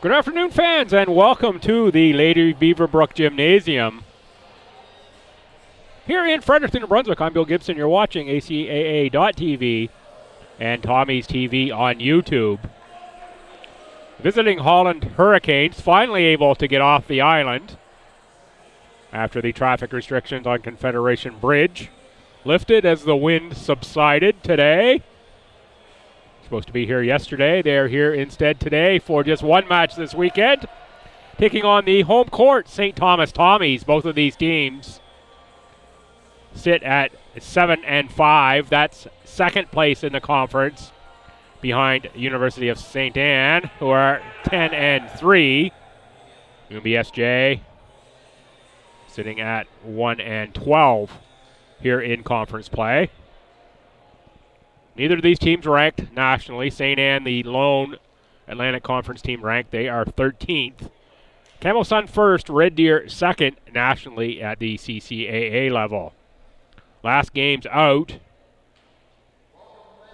Good afternoon, fans, and welcome to the Lady Beaverbrook Gymnasium. Here in Fredericton, New Brunswick, I'm Bill Gibson. You're watching ACAA.tv and Tommy's TV on YouTube. Visiting Holland Hurricanes, finally able to get off the island after the traffic restrictions on Confederation Bridge lifted as the wind subsided today. Supposed to be here yesterday. They're here instead today for just one match this weekend, taking on the home court St. Thomas Tommies. Both of these teams sit at 7-5. That's second place in the conference, behind University of St. Anne, who are 10-3. UBSJ sitting at 1-12 here in conference play. Neither of these teams ranked nationally. St. Anne, the lone Atlantic Conference team ranked, they are 13th. Camel Sun first, Red Deer second nationally at the CCAA level. Last games out,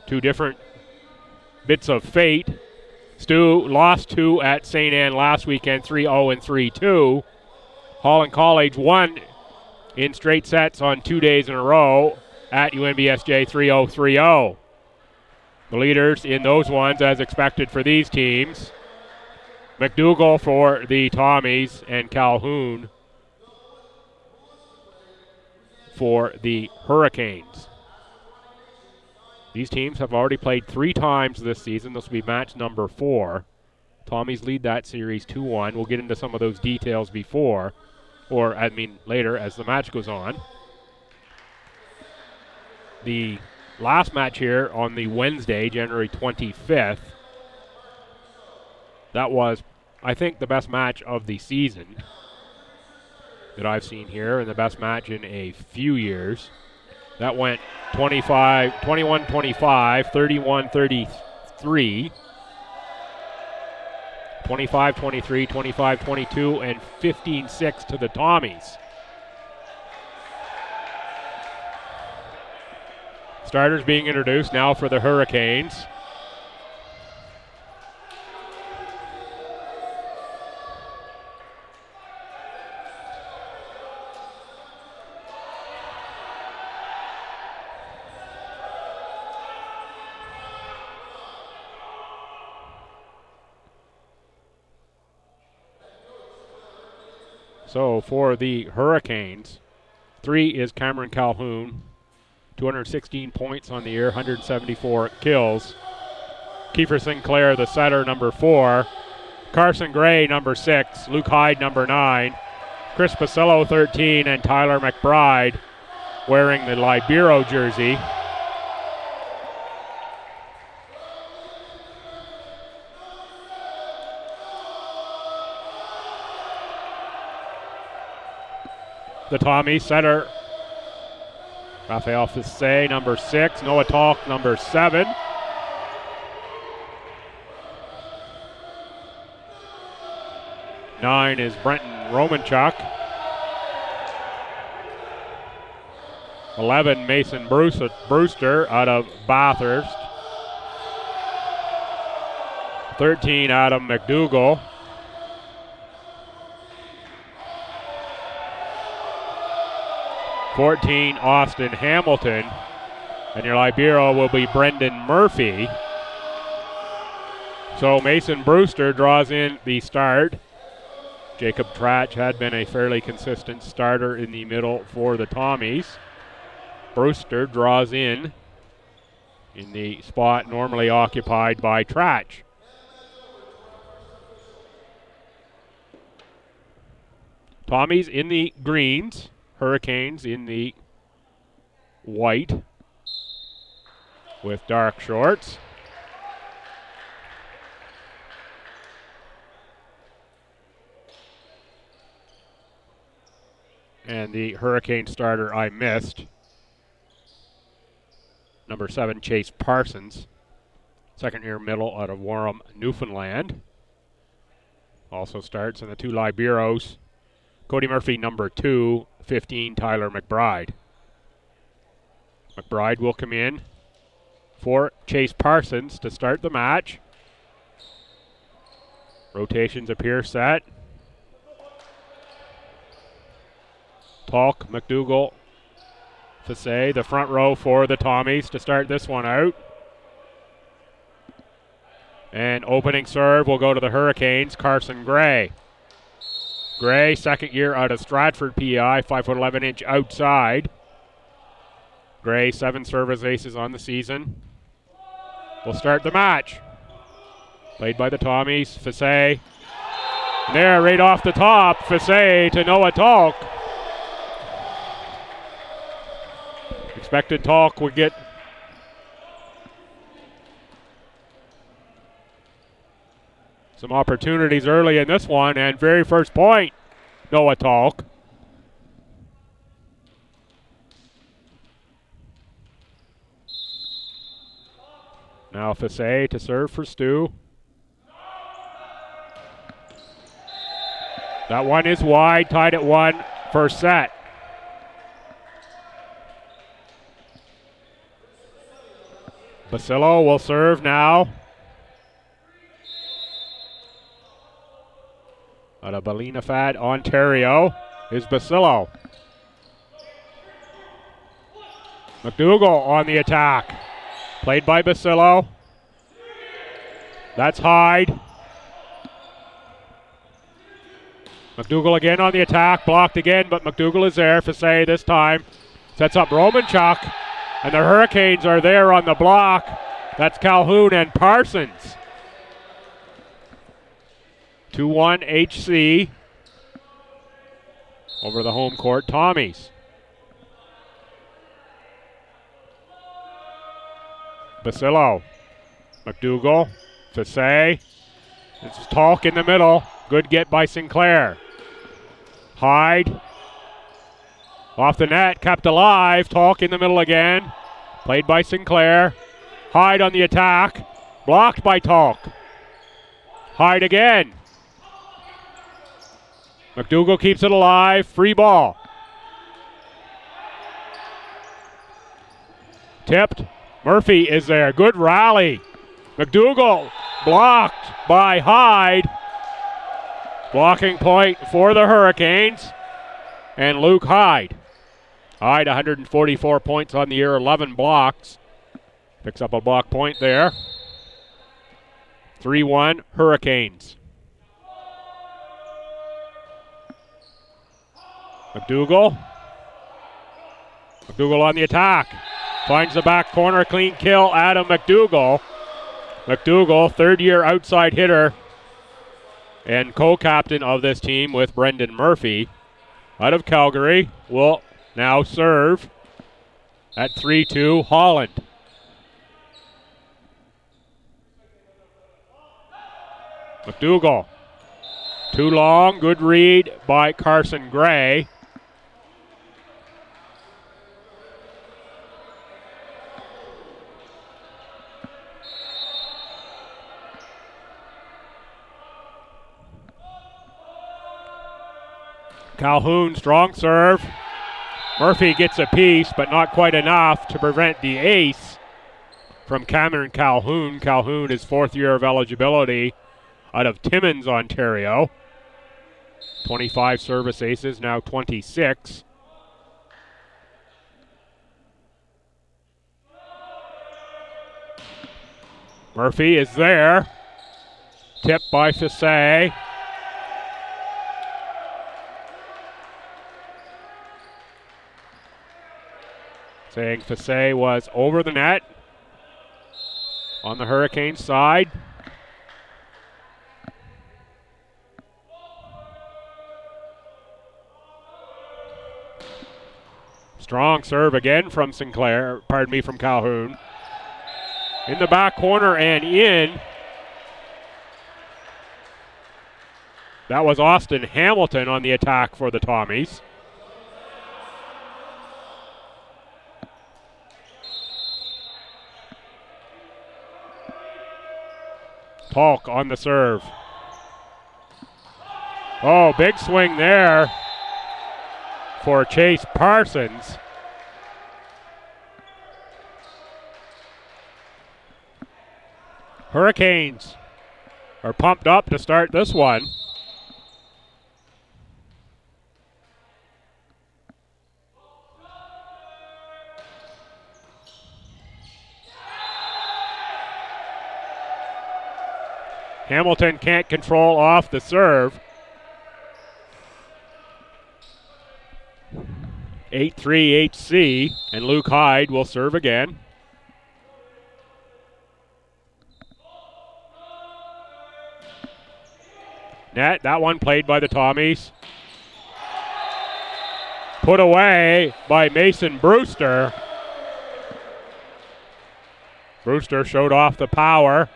two different bits of fate. STU lost 2 at St. Anne last weekend, 3-0 and 3-2. Holland College won in straight sets on 2 days in a row at UNBSJ, 3-0, 3-0. The leaders in those ones, as expected for these teams, McDougall for the Tommies and Calhoun for the Hurricanes. These teams have already played 3 times this season. This will be match number 4. Tommies lead that series 2-1. We'll get into some of those details later as the match goes on. The last match here on the Wednesday, January 25th, that was, I think, the best match of the season that I've seen here, and the best match in a few years. That went 21-25, 31-33, 25-23, 25-22, and 15-6 to the Tommies. Starters being introduced now for the Hurricanes. So for the Hurricanes, 3 is Cameron Calhoun. 216 points on the year, 174 kills. Kiefer Sinclair, the setter, number 4. Carson Gray, number 6. Luke Hyde, number 9. Chris Basillo, 13. And Tyler McBride wearing the Libero jersey. The Tommies setter, Raphael Fissé, number 6. Noah Talk, number 7. Nine is Brenton Romanchuk. 11, Mason Brewster out of Bathurst. 13, Adam McDougall. 14, Austin Hamilton. And your libero will be Brendan Murphy. So Mason Brewster draws in the start. Jacob Tratch had been a fairly consistent starter in the middle for the Tommies. Brewster draws in the spot normally occupied by Tratch. Tommies in the greens. Hurricanes in the white with dark shorts. And the Hurricane starter I missed, number 7, Chase Parsons, second-year middle out of Wareham, Newfoundland. Also starts, and the 2 liberos, Cody Murphy, number 2, 15, Tyler McBride. McBride will come in for Chase Parsons to start the match. Rotations appear set. Talk, McDougall, Fassé, the front row for the Tommies to start this one out. And opening serve will go to the Hurricanes, Carson Gray. Gray, second year out of Stratford, PEI, 5'11" outside. Gray, 7 service aces on the season. Will start the match. Played by the Tommies, Fassé. There, right off the top, Fassé to Noah Talk. Expected Talk would get some opportunities early in this one, and very first point, Noah Talk. Now Fassé to serve for Stu. That one is wide, tied at 1, first set. Basillo will serve now. Out of Ballinafad, Ontario, is Basillo. McDougall on the attack. Played by Basillo. That's Hyde. McDougall again on the attack, blocked again, but McDougall is there. Fassé this time sets up Romanchuk, and the Hurricanes are there on the block. That's Calhoun and Parsons. 2-1 HC over the home court Tommies. Basillo, McDougall, Fassé. It's Talk in the middle. Good get by Sinclair. Hyde. Off the net, kept alive. Talk in the middle again. Played by Sinclair. Hyde on the attack. Blocked by Talk. Hyde again. McDougall keeps it alive. Free ball. Tipped. Murphy is there. Good rally. McDougall blocked by Hyde. Blocking point for the Hurricanes. And Luke Hyde. Hyde, 144 points on the year, 11 blocks. Picks up a block point there. 3-1 Hurricanes. McDougall. McDougall on the attack. Finds the back corner, clean kill, Adam McDougall. McDougall, third-year outside hitter and co-captain of this team with Brendan Murphy. Out of Calgary, will now serve at 3-2 Holland. McDougall. Too long, good read by Carson Gray. Calhoun, strong serve. Murphy gets a piece, but not quite enough to prevent the ace from Cameron Calhoun. Calhoun is 4th year of eligibility out of Timmins, Ontario. 25 service aces, now 26. Murphy is there. Tipped by Fassé. Saying Fassé was over the net on the Hurricane side. Strong serve again from Sinclair, from Calhoun. In the back corner and in. That was Austin Hamilton on the attack for the Tommies. Talk on the serve. Oh, big swing there for Chase Parsons. Hurricanes are pumped up to start this one. Hamilton can't control off the serve. 8-3 HC, and Luke Hyde will serve again. Net, that one played by the Tommies. Put away by Mason Brewster. Brewster showed off the power.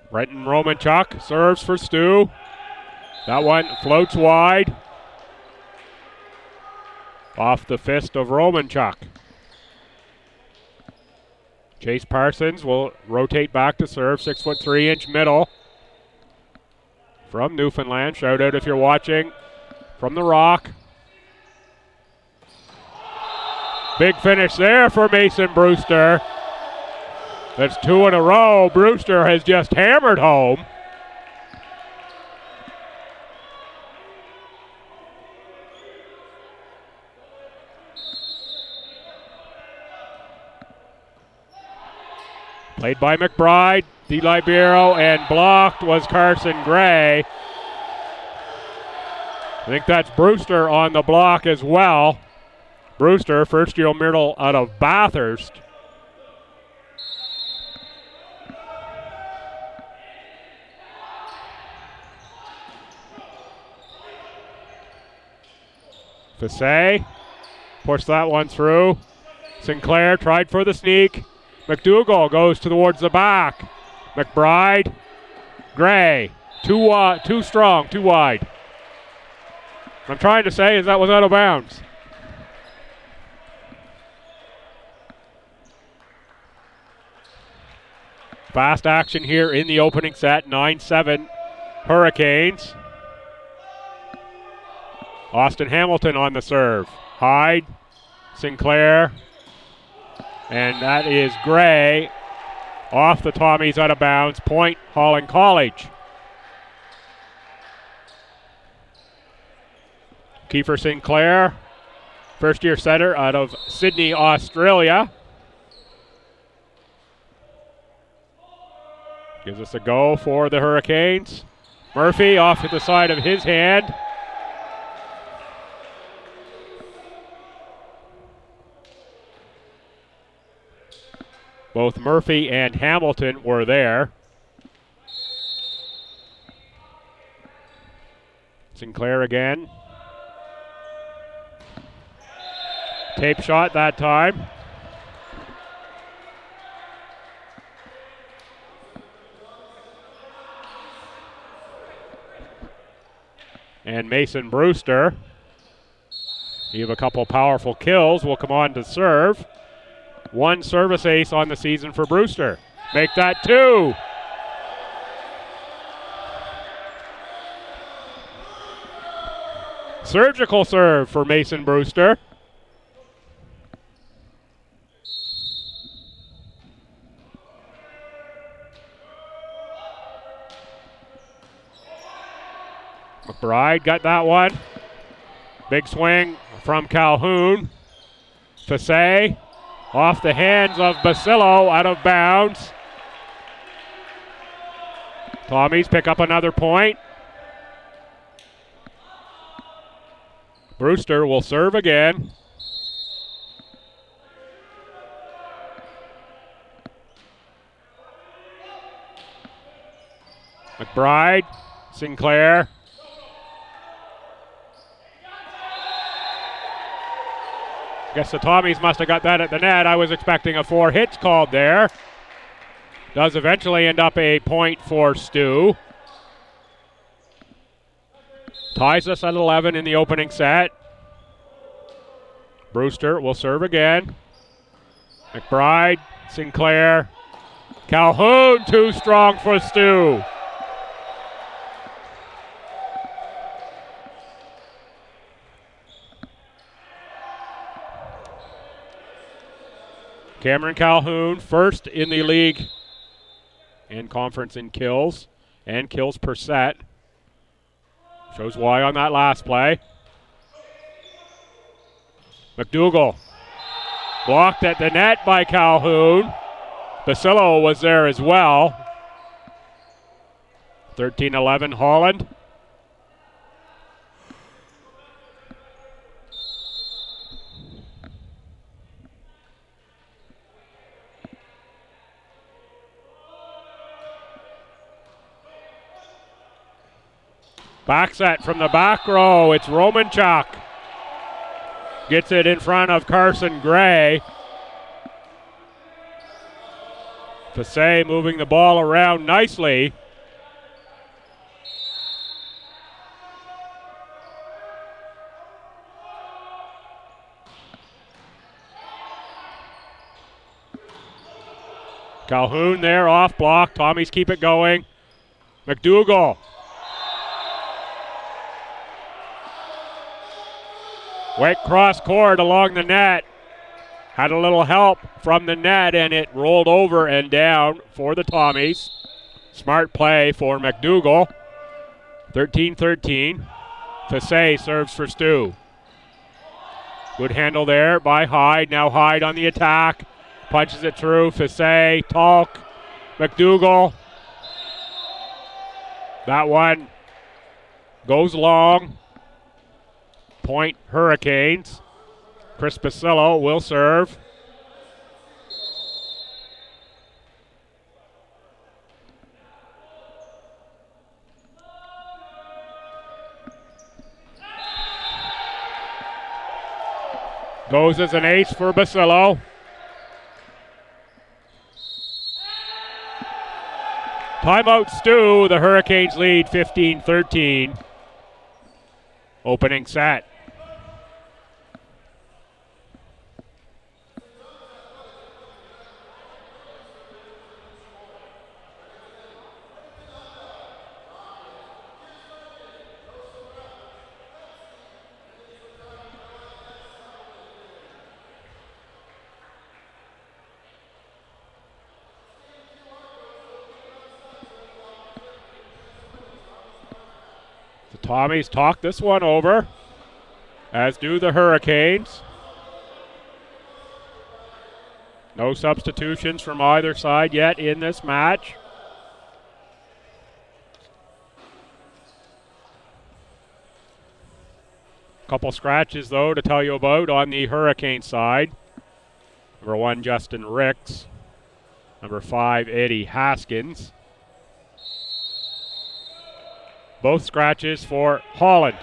Brenton Romanchuk serves for Stu. That one floats wide. Off the fist of Romanchuk. Chase Parsons will rotate back to serve. 6'3" middle. From Newfoundland. Shout out if you're watching from the Rock. Big finish there for Mason Brewster. That's 2 in a row. Brewster has just hammered home. Played by McBride, DiLibero, and blocked was Carson Gray. I think that's Brewster on the block as well. Brewster, first-year middle out of Bathurst. Fassay pushed that one through. Sinclair tried for the sneak. McDougall goes towards the back. McBride, Gray, too strong, too wide. What I'm trying to say is that was out of bounds. Fast action here in the opening set, 9-7 Hurricanes. Austin Hamilton on the serve. Hyde, Sinclair, and that is Gray. Off the Tommies, out of bounds. Point, Holland College. Kiefer Sinclair, first-year setter out of Sydney, Australia. Gives us a go for the Hurricanes. Murphy off to the side of his hand. Both Murphy and Hamilton were there. Sinclair again. Tape shot that time. And Mason Brewster, you have a couple powerful kills, will come on to serve. One service ace on the season for Brewster. Make that 2. Surgical serve for Mason Brewster. McBride got that one. Big swing from Calhoun. Fassay off the hands of Basillo, out of bounds. Tommies pick up another point. Brewster will serve again. McBride, Sinclair. Guess the Tommies must have got that at the net. I was expecting a 4 hits called there. Does eventually end up a point for Stu. Ties us at 11 in the opening set. Brewster will serve again. McBride, Sinclair. Calhoun too strong for Stu. Cameron Calhoun, first in the league in conference in kills and kills per set. Shows why on that last play. McDougall blocked at the net by Calhoun. Basillo was there as well. 13-11 Holland. Back set from the back row. It's Romanchuk. Gets it in front of Carson Gray. Fassé moving the ball around nicely. Calhoun there off block. Tommies keep it going. McDougall. Went cross court along the net. Had a little help from the net and it rolled over and down for the Tommies. Smart play for McDougall. 13-13. Fassé serves for Stu. Good handle there by Hyde. Now Hyde on the attack. Punches it through. Fassé, Talk, McDougall. That one goes long. Point Hurricanes. Chris Basillo will serve. Goes as an ace for Basillo. Timeout Stu. The Hurricanes lead 15-13. Opening set. The Tommies talk this one over, as do the Hurricanes. No substitutions from either side yet in this match. Couple scratches, though, to tell you about on the Hurricane side. Number 1, Justin Ricks. Number 5, Eddie Haskins. Both scratches for Holland.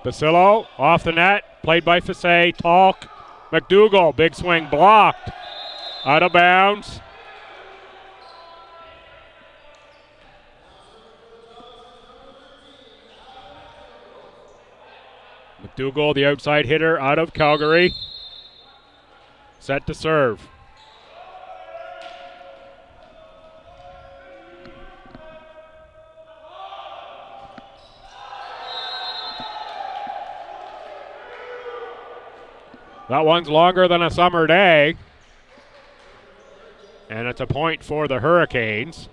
Basillo off the net, played by Fassé. Talk, McDougall, big swing blocked. Out of bounds. McDougall, the outside hitter out of Calgary. Set to serve. That one's longer than a summer day. And it's a point for the Hurricanes.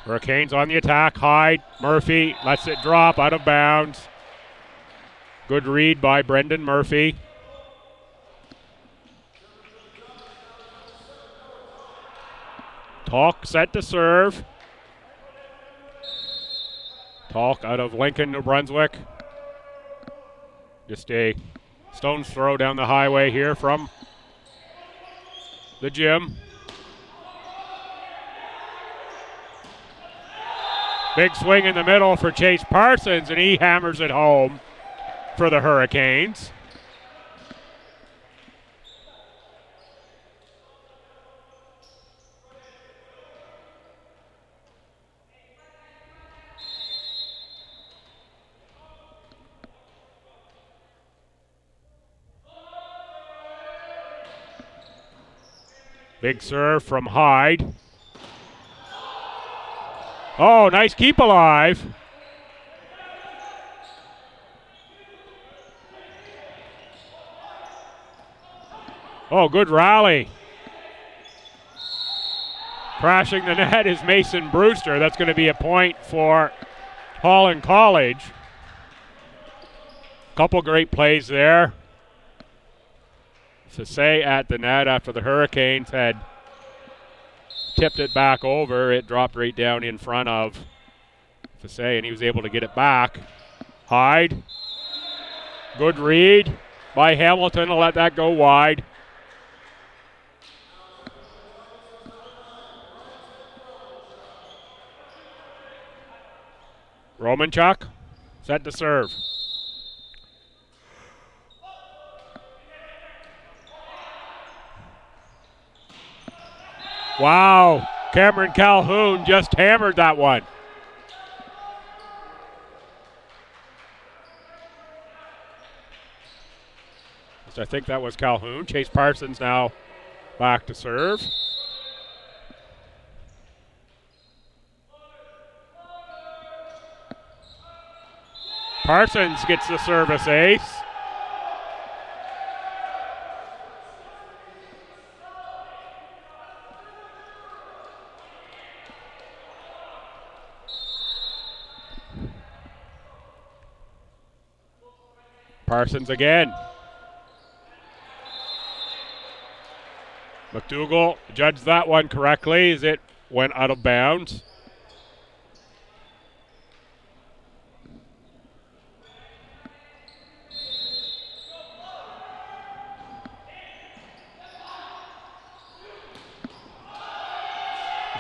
Hurricanes on the attack. Hyde, Murphy lets it drop out of bounds. Good read by Brendan Murphy. Talk set to serve. Talk out of Lincoln, New Brunswick. Just a stone's throw down the highway here from the gym. Big swing in the middle for Chase Parsons, and he hammers it home. for the Hurricanes. Big serve from Hyde. Oh, nice keep alive. Oh, good rally. Crashing the net is Mason Brewster. That's going to be a point for Holland College. Couple great plays there. Sase at the net after the Hurricanes had tipped it back over. It dropped right down in front of Sase, and he was able to get it back. Hyde. Good read by Hamilton to let that go wide. Romanchuk set to serve. Wow, Cameron Calhoun just hammered that one. I think that was Calhoun. Chase Parsons now back to serve. Parsons gets the service ace. Parsons again. McDougall judged that one correctly as it went out of bounds.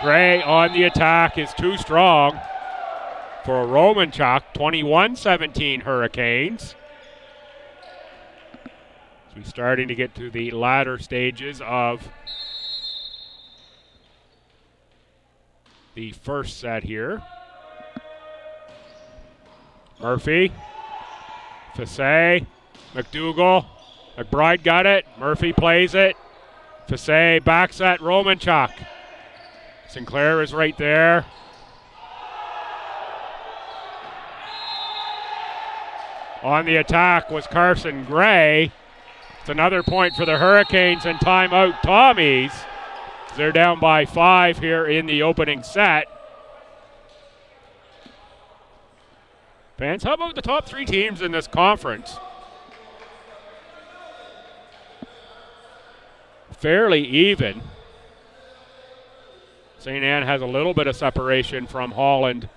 Gray on the attack is too strong for Romanchuk. 21-17 Hurricanes. So we're starting to get to the latter stages of the first set here. Murphy, Sase, McDougall, McBride got it. Murphy plays it. Sase backs at Romanchuk. Sinclair is right there. On the attack was Carson Gray. It's another point for the Hurricanes and timeout Tommies. They're down by 5 here in the opening set. Fans, how about the top 3 teams in this conference? Fairly even. St. Anne has a little bit of separation from Holland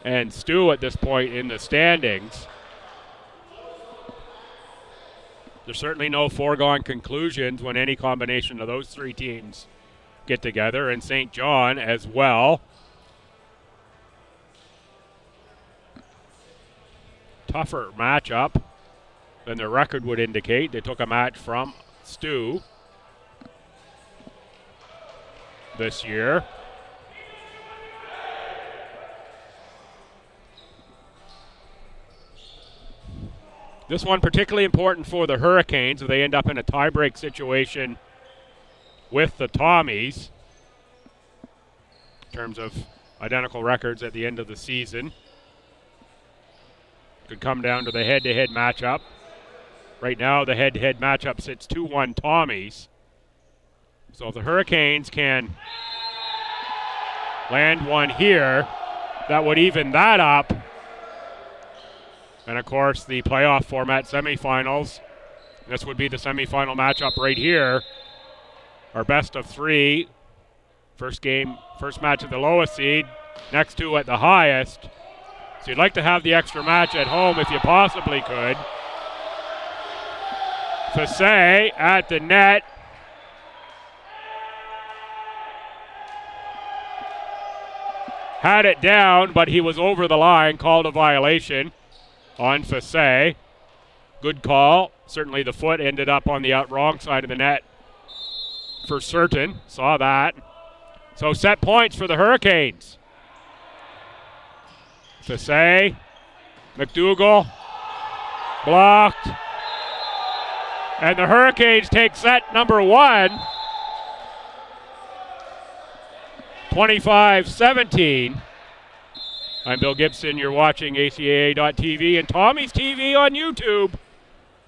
and STU at this point in the standings. There's certainly no foregone conclusions when any combination of those 3 teams get together, and St. John as well. Tougher matchup than their record would indicate. They took a match from STU this year. This one particularly important for the Hurricanes if they end up in a tiebreak situation with the Tommies in terms of identical records at the end of the season. Could come down to the head-to-head matchup. Right now the head-to-head matchup sits 2-1 Tommies. So if the Hurricanes can land one here, that would even that up. And of course the playoff format semifinals. This would be the semifinal matchup right here. Our best of 3. First match at the lowest seed, next 2 at the highest. So you'd like to have the extra match at home if you possibly could. Sase at the net. Had it down, but he was over the line, called a violation on Sase. Good call. Certainly the foot ended up on the wrong side of the net for certain. Saw that. So set points for the Hurricanes. Fassé, McDougall, blocked. And the Hurricanes take set number 1. 25-17. I'm Bill Gibson. You're watching ACAA.tv and Tommy's TV on YouTube.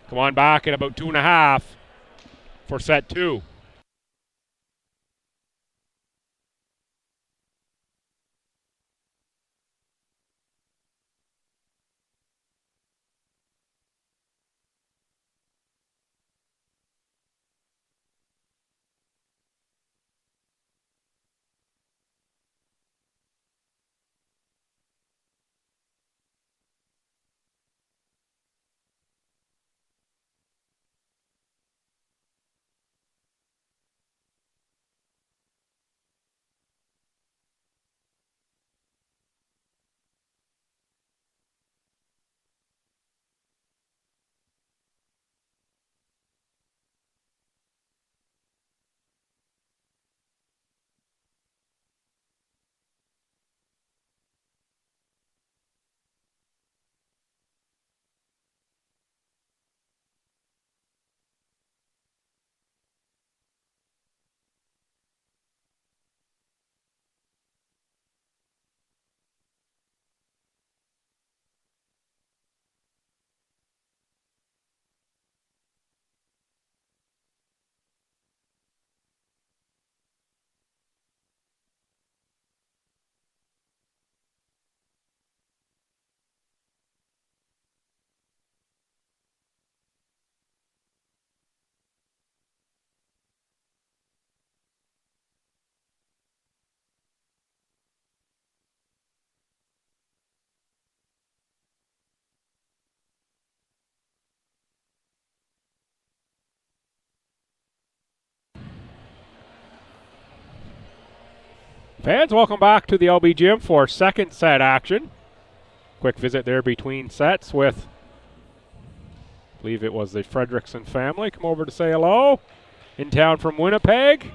Come on back in about 2.5 for set 2. Fans, welcome back to the LB Gym for second set action. Quick visit there between sets with, I believe it was the Fredrickson family. Come over to say hello. In town from Winnipeg.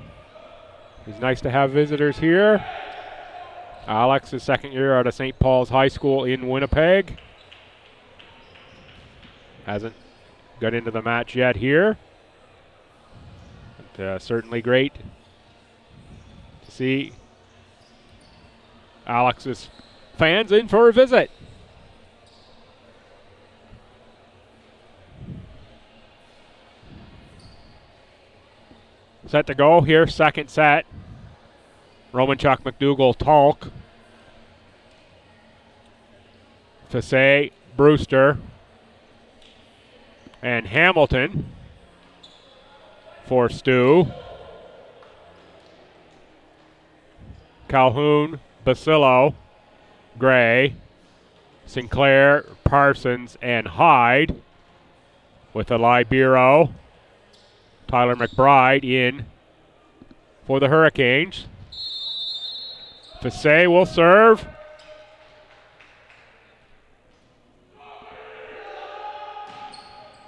It's nice to have visitors here. Alex is second year out of St. Paul's High School in Winnipeg. Hasn't got into the match yet here. But, certainly great to see Alex's fans in for a visit. Set to go here, second set. Romanchuk, McDougall, Talk. Fassé, Brewster. And Hamilton for STU. Calhoun, Basillo, Gray, Sinclair, Parsons, and Hyde with a libero. Tyler McBride in for the Hurricanes. Fassé will serve.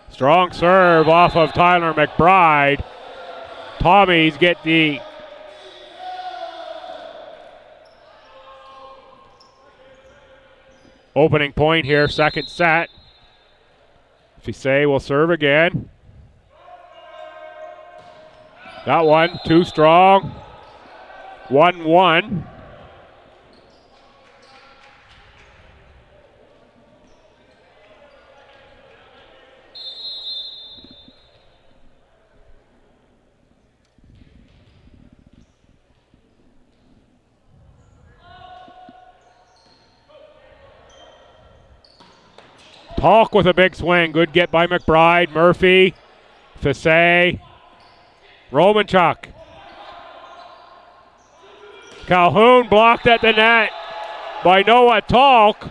Strong serve off of Tyler McBride. Tommies get the opening point here, second set. Fassé will serve again. That one too strong. 1-1. Talk with a big swing. Good get by McBride. Murphy. Fassé. Romanchuk. Calhoun blocked at the net by Noah Talk.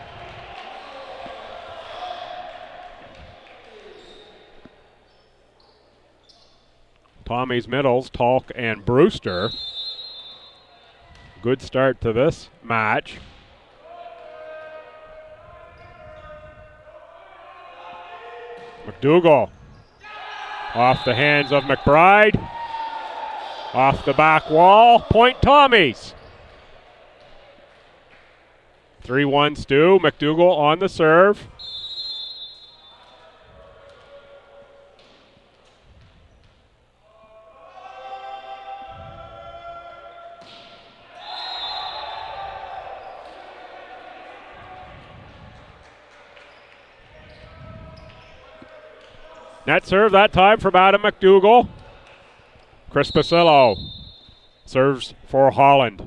Tommy's middles, Talk and Brewster. Good start to this match. McDougall. Off the hands of McBride. Off the back wall. Point Tommies. 3-1 STU. McDougall on the serve. Net serve that time from Adam McDougall. Chris Basillo serves for Holland.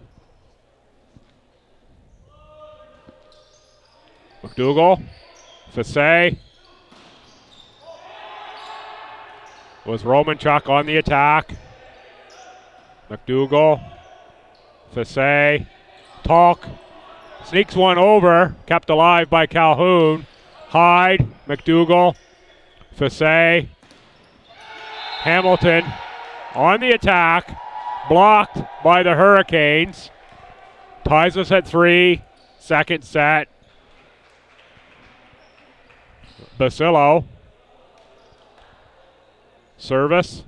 McDougall, Fassay. Was Romanchuk on the attack. McDougall, Fassay, Talk. Sneaks one over, kept alive by Calhoun. Hyde, McDougall, Fassay, Hamilton on the attack, blocked by the Hurricanes. Ties us at 3, second set. Basillo, service.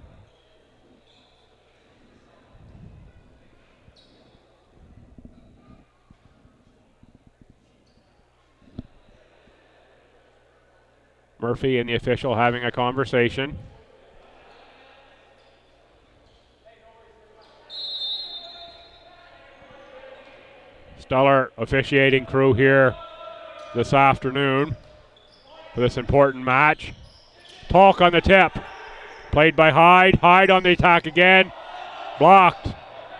Murphy and the official having a conversation. Stellar officiating crew here this afternoon for this important match. Talk on the tip. Played by Hyde. Hyde on the attack again. Blocked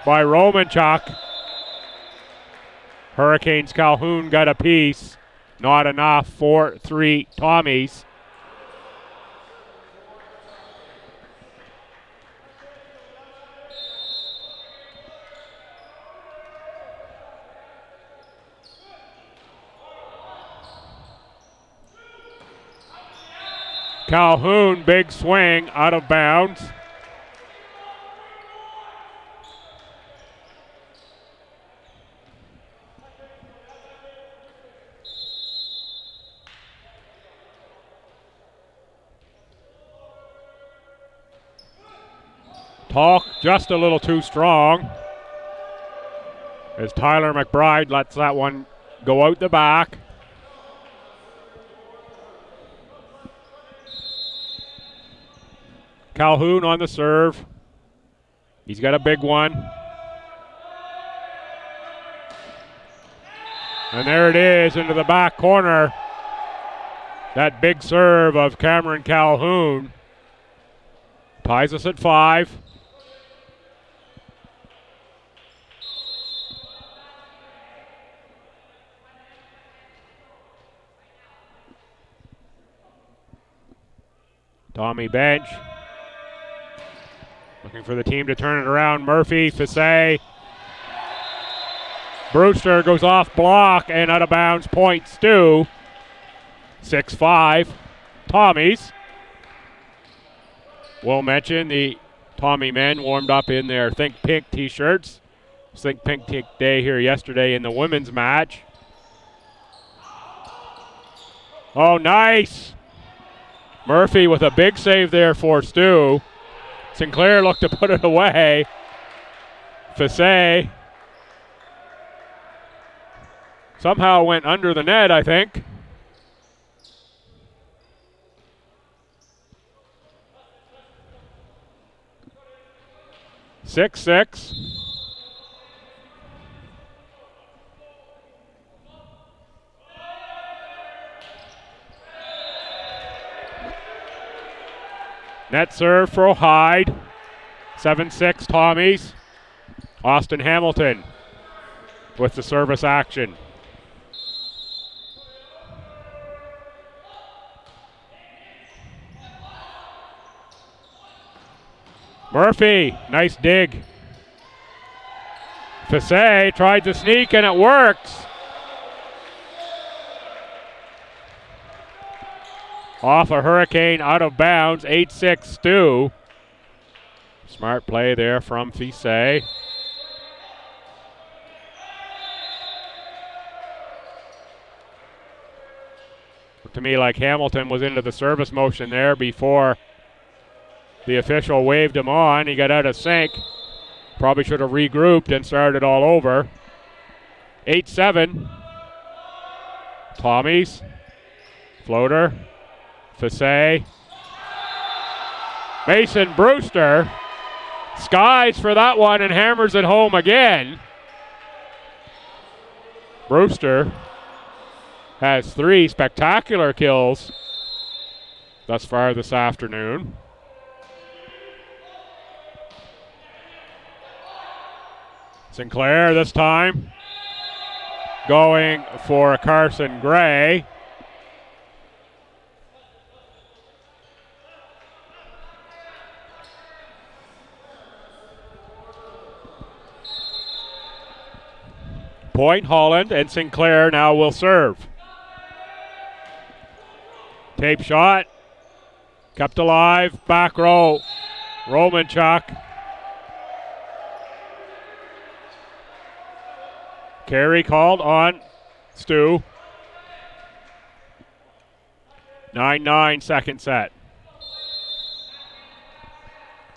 by Romanchuk. Hurricanes Calhoun got a piece. Not enough. 4-3 Tommies. Calhoun, big swing, out of bounds. Talk just a little too strong as Tyler McBride lets that one go out the back. Calhoun on the serve. He's got a big one. And there it is into the back corner. That big serve of Cameron Calhoun ties us at 5. Tommy bench. Looking for the team to turn it around. Murphy, Fassay. Brewster goes off block and out of bounds. Point STU. 6-5. Tommies. We'll mention the Tommy men warmed up in their Think Pink t-shirts. Think Pink Day here yesterday in the women's match. Oh, nice. Murphy with a big save there for STU. Sinclair looked to put it away. Fassay somehow went under the net, I think. Six. Net serve for Hyde. 7-6 Tommies. Austin Hamilton with the service action. Murphy, nice dig. Fassay tried to sneak and it works. Off a Hurricane, out of bounds, 8-6 STU. Smart play there from Fassay. Looked to me like Hamilton was into the service motion there before the official waved him on. He got out of sync. Probably should have regrouped and started all over. 8-7. Tommies. Floater. Fasse. Mason Brewster skies for that one and hammers it home again. Brewster has 3 spectacular kills thus far this afternoon. Sinclair this time going for Carson Gray. Point Holland, and Sinclair now will serve. Tape shot, kept alive, back row, Romanchuk. Carry called on STU. 9-9 second set.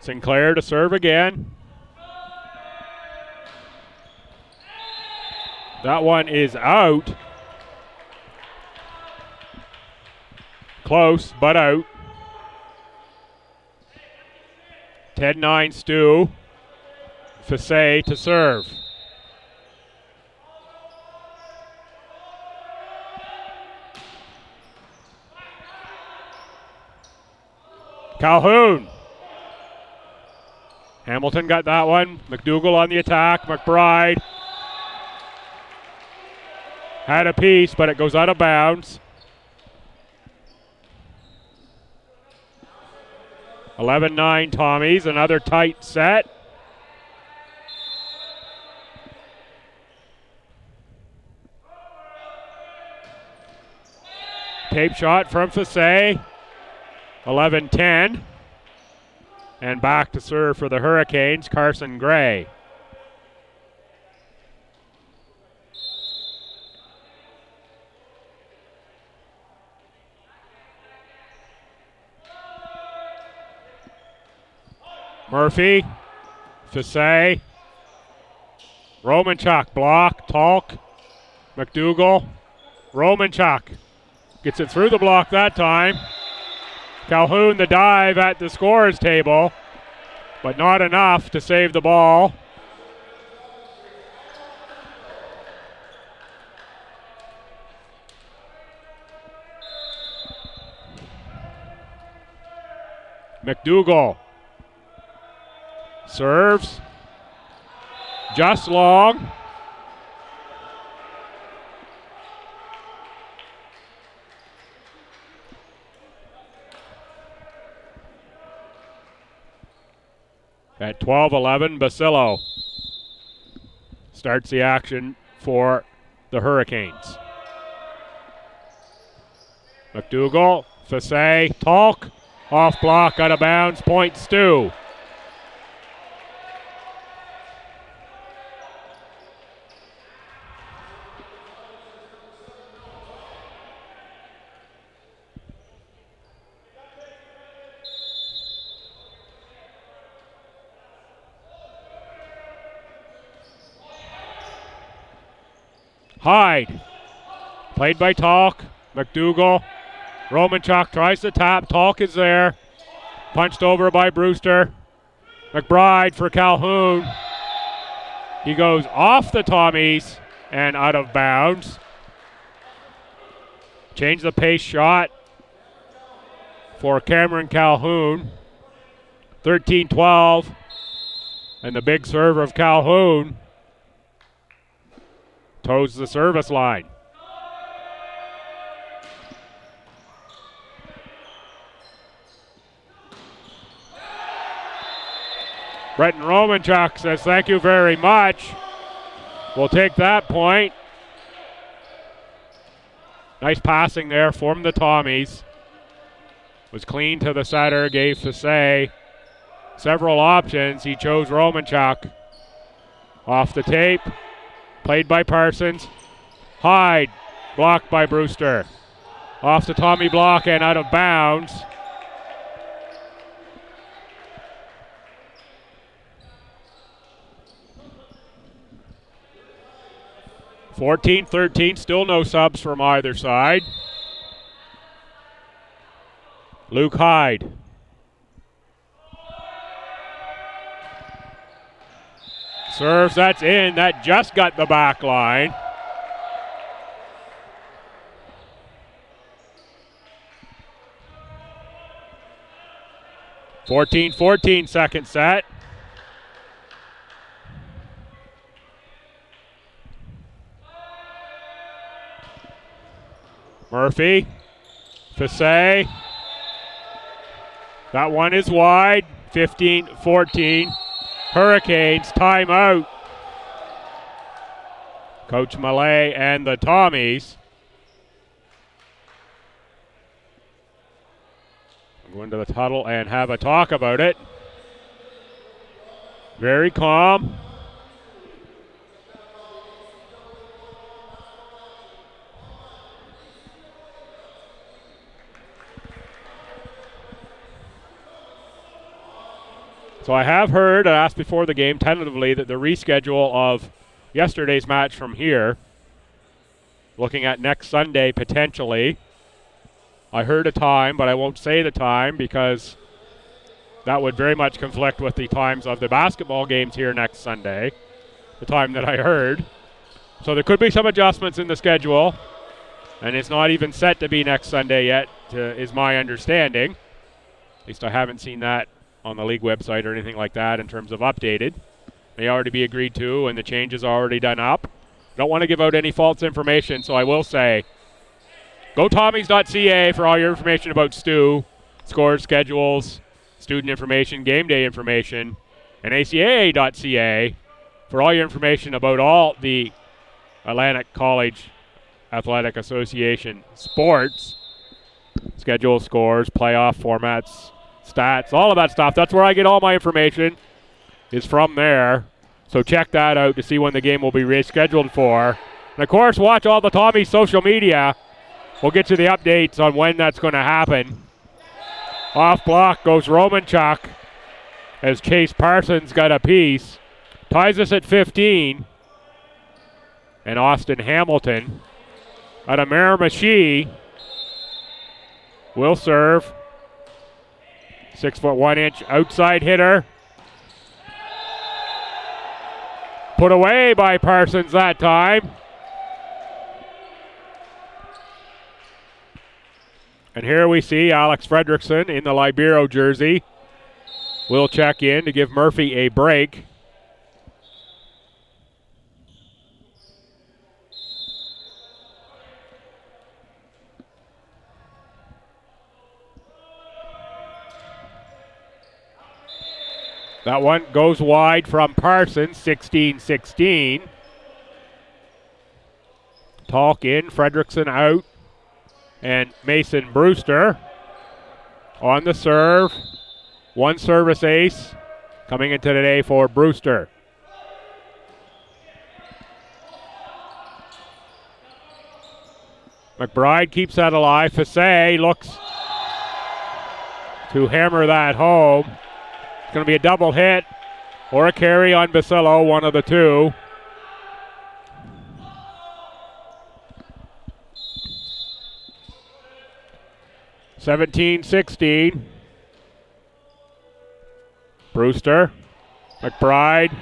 Sinclair to serve again. That one is out. Close, but out. 10-9 STU. Fasse to serve. Calhoun. Hamilton got that one. McDougall on the attack. McBride had a piece, but it goes out of bounds. 11-9 Tommies, another tight set. Tape shot from Fasse. 11-10. And back to serve for the Hurricanes, Carson Gray. Murphy, Fasse, Romanchuk, block, Talk, McDougall, Romanchuk gets it through the block that time. Calhoun the dive at the scorer's table, but not enough to save the ball. McDougall serves, just long. At 12-11, Basillo starts the action for the Hurricanes. McDougall, Fasse, Talk, off block, out of bounds, point STU. Hyde, played by Talk, McDougall, Romanchuk tries to tap, Talk is there, punched over by Brewster, McBride for Calhoun, he goes off the Tommies and out of bounds. Change the pace shot for Cameron Calhoun, 13-12, and the big server of Calhoun toes the service line. Brenton Romanchuk says thank you very much. We'll take that point. Nice passing there from the Tommies. Was clean to the setter, gave Fasse several options. He chose Romanchuk. Off the tape. Played by Parsons. Hyde, blocked by Brewster. Off the Tommy block and out of bounds. (14-13), still no subs from either side. Luke Hyde. Serves, that's in. That just got the back line. (14-14) second set. Murphy. Fassay. That one is wide. 15-14. Hurricanes timeout. Coach Malay and the Tommies. Go into the huddle and have a talk about it. Very calm. So I have heard, I asked before the game tentatively, that the reschedule of yesterday's match from here, looking at next Sunday potentially. I heard a time, but I won't say the time because that would very much conflict with the times of the basketball games here next Sunday, the time that I heard. So there could be some adjustments in the schedule, and it's not even set to be next Sunday yet, is my understanding. At least I haven't seen that on the league website or anything like that in terms of updated. May already be agreed to, and the change is already done up. Don't want to give out any false information, so I will say, go Tommies.ca for all your information about STU, scores, schedules, student information, game day information, and ACAA.ca for all your information about all the Atlantic College Athletic Association sports, schedule, scores, playoff formats, stats, all of that stuff. That's where I get all my information, is from there. So check that out to see when the game will be rescheduled for. And of course, watch all the Tommies social media. We'll get you the updates on when that's going to happen. Off block goes Romanchuk as Chase Parsons got a piece. Ties us at 15. And Austin Hamilton out of Miramichi will serve. 6'1" outside hitter. Put away by Parsons that time. And here we see Alex Fredrickson in the Libero jersey. Will check in to give Murphy a break. That one goes wide from Parsons, 16-16. Talk in, Fredrickson out. And Mason Brewster on the serve. One service ace coming into today for Brewster. McBride keeps that alive. Fassay looks to hammer that home. It's going to be a double hit or a carry on Basillo, one of the two. (17-16). Brewster, McBride,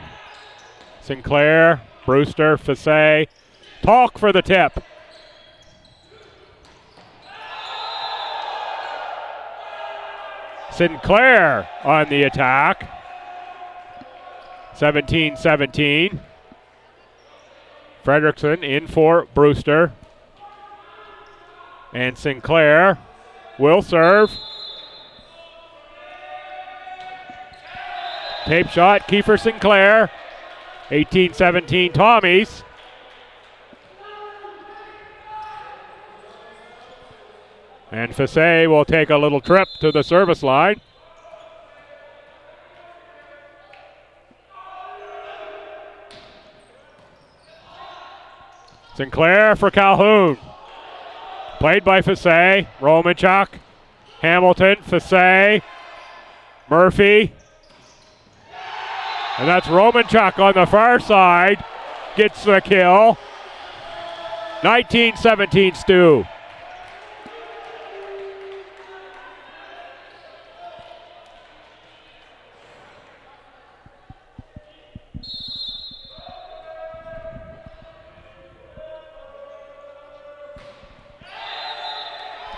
Sinclair, Brewster, Fassay. Talk for the tip. Sinclair on the attack. 17-17. Fredrickson in for Brewster. And Sinclair will serve. Tape shot, Kiefer Sinclair. 18-17 Tommies. And Fassay will take a little trip to the service line. Sinclair for Calhoun. Played by Fassay, Romanchuk, Hamilton, Fassay, Murphy. And that's Romanchuk on the far side. Gets the kill. 19-17 STU.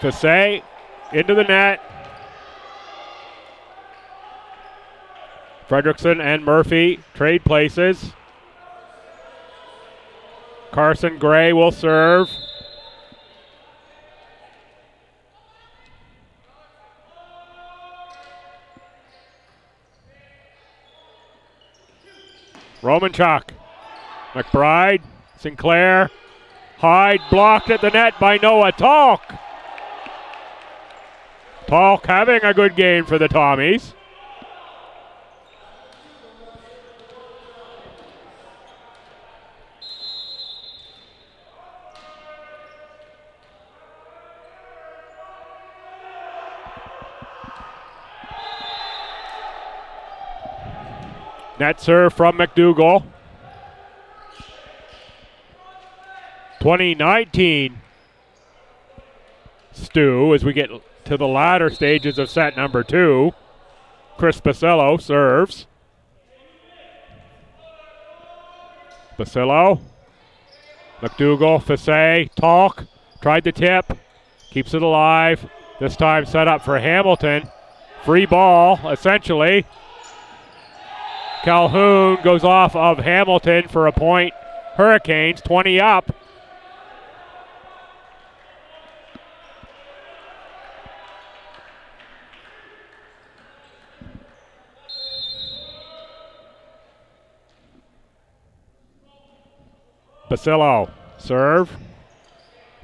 Fassay into the net. Fredrickson and Murphy trade places. Carson Gray will serve. Romanchuk, McBride, Sinclair, Hyde blocked at the net by Noah Talk. Talk having a good game for the Tommies. Net serve from McDougall. 2019 STU as we get to the latter stages of set number 2. Chris Basillo serves. Basillo. McDougall, Fassay, Talk. Tried the tip. Keeps it alive. This time set up for Hamilton. Free ball, essentially. Calhoun goes off of Hamilton for a point. Hurricanes 20 up. Basillo, serve.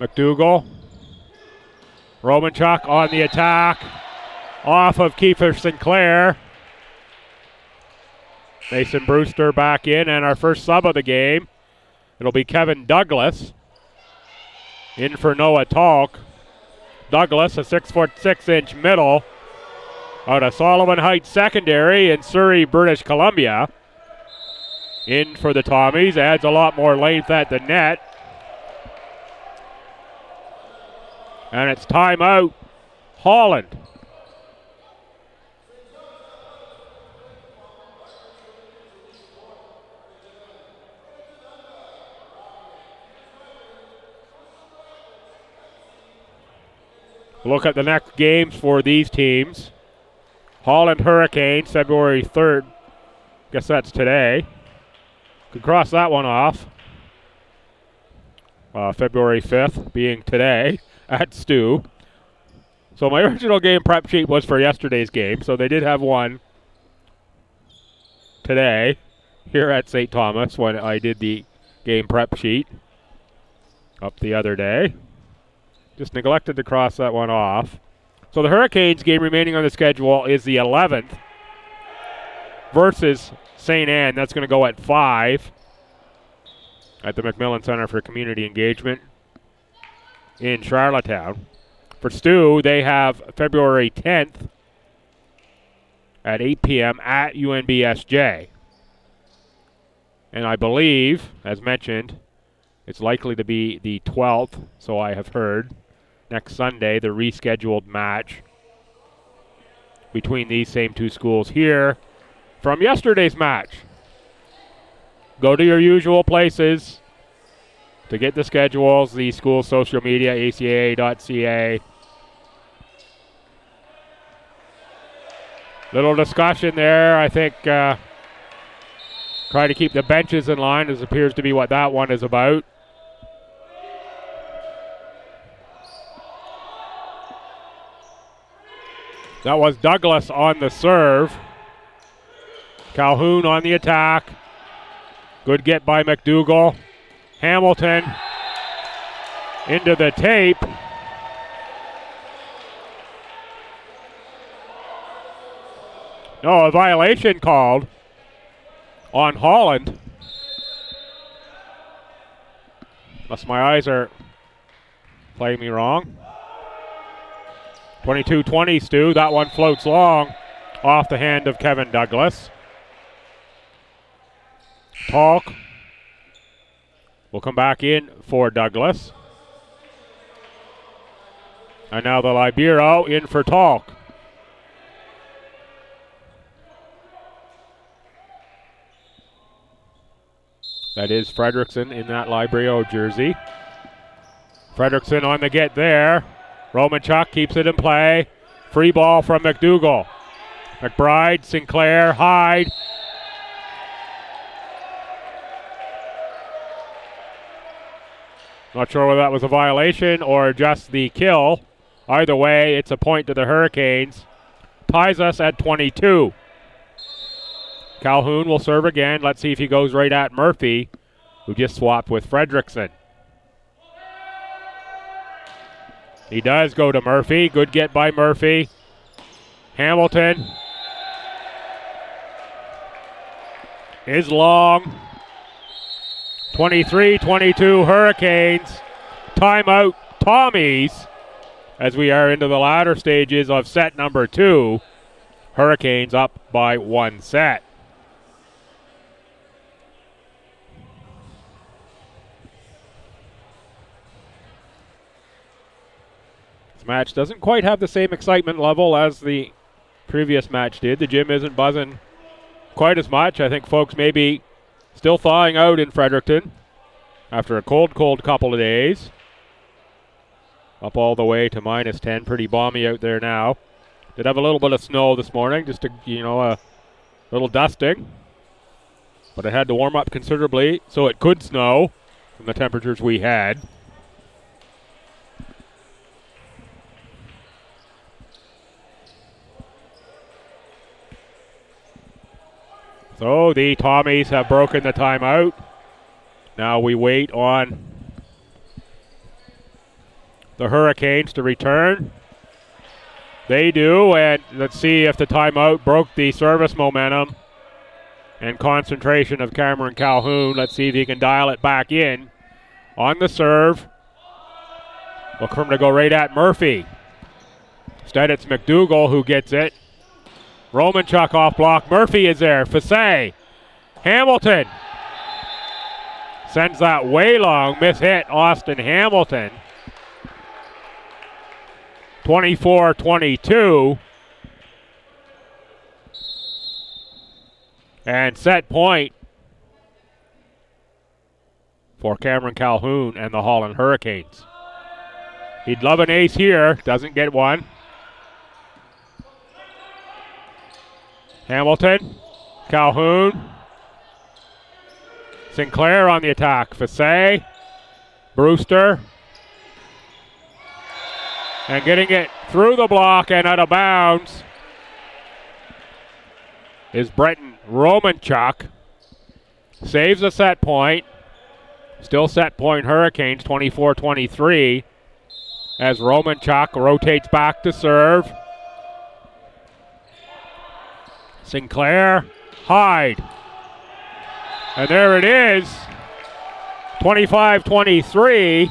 McDougall. Romanchuk on the attack. Off of Kiefer Sinclair. Mason Brewster back in, and our first sub of the game, it'll be Kevin Douglas. In for Noah Talk. Douglas, a 6'6" middle out of Solomon Heights Secondary in Surrey, British Columbia. In for the Tommies, adds a lot more length at the net. And it's timeout, Holland. Look at the next games for these teams. Holland Hurricanes, February 3rd. Guess that's today. Could cross that one off. February 5th being today at STU. So my original game prep sheet was for yesterday's game, so they did have one today here at St. Thomas when I did the game prep sheet up the other day. Just neglected to cross that one off. So the Hurricanes game remaining on the schedule is the 11th versus St. Anne. That's going to go at 5 at the McMillan Center for Community Engagement in Charlottetown. For STU, they have February 10th at 8 p.m. at UNBSJ. And I believe, as mentioned, it's likely to be the 12th, so I have heard, next Sunday, the rescheduled match between these same two schools here from yesterday's match. Go to your usual places to get the schedules, the school's social media, acaa.ca. Little discussion there, I think. Try to keep the benches in line, as appears to be what that one is about. That was Douglas on the serve. Calhoun on the attack. Good get by McDougall. Hamilton into the tape. No, a violation called on Holland. Unless my eyes are Play me wrong. 22-20, Stu. That one floats long off the hand of Kevin Douglas. Talk will come back in for Douglas. And now the Libero in for Talk. That is Fredrickson in that Libero jersey. Fredrickson on the get there. Romanchuk keeps it in play. Free ball from McDougall. McBride, Sinclair, Hyde. Not sure whether that was a violation or just the kill. Either way, it's a point to the Hurricanes. Ties us at 22. Calhoun will serve again. Let's see if he goes right at Murphy, who just swapped with Fredrickson. He does go to Murphy. Good get by Murphy. Hamilton is long. 23-22 Hurricanes. Timeout Tommies as we are into the latter stages of set number 2. Hurricanes up by 1 set. This match doesn't quite have the same excitement level as the previous match did. The gym isn't buzzing quite as much. I think folks may be still thawing out in Fredericton after a cold couple of days. Up all the way to -10. Pretty balmy out there now. Did have a little bit of snow this morning, just a little dusting. But it had to warm up considerably so it could snow from the temperatures we had. So the Tommies have broken the timeout. Now we wait on the Hurricanes to return. They do, and let's see if the timeout broke the service momentum and concentration of Cameron Calhoun. Let's see if he can dial it back in. On the serve, look for him to go right at Murphy. Instead, it's McDougall who gets it. Romanchuk off block. Murphy is there. Fassay. Hamilton sends that way long. Mishit Austin Hamilton. 24-22. And set point for Cameron Calhoun and the Holland Hurricanes. He'd love an ace here. Doesn't get one. Hamilton, Calhoun, Sinclair on the attack. Fassay, Brewster, and getting it through the block and out of bounds is Brenton Romanchuk. Saves a set point. Still set point Hurricanes, 24-23, as Romanchuk rotates back to serve. Sinclair, Hyde. And there it is, 25-23,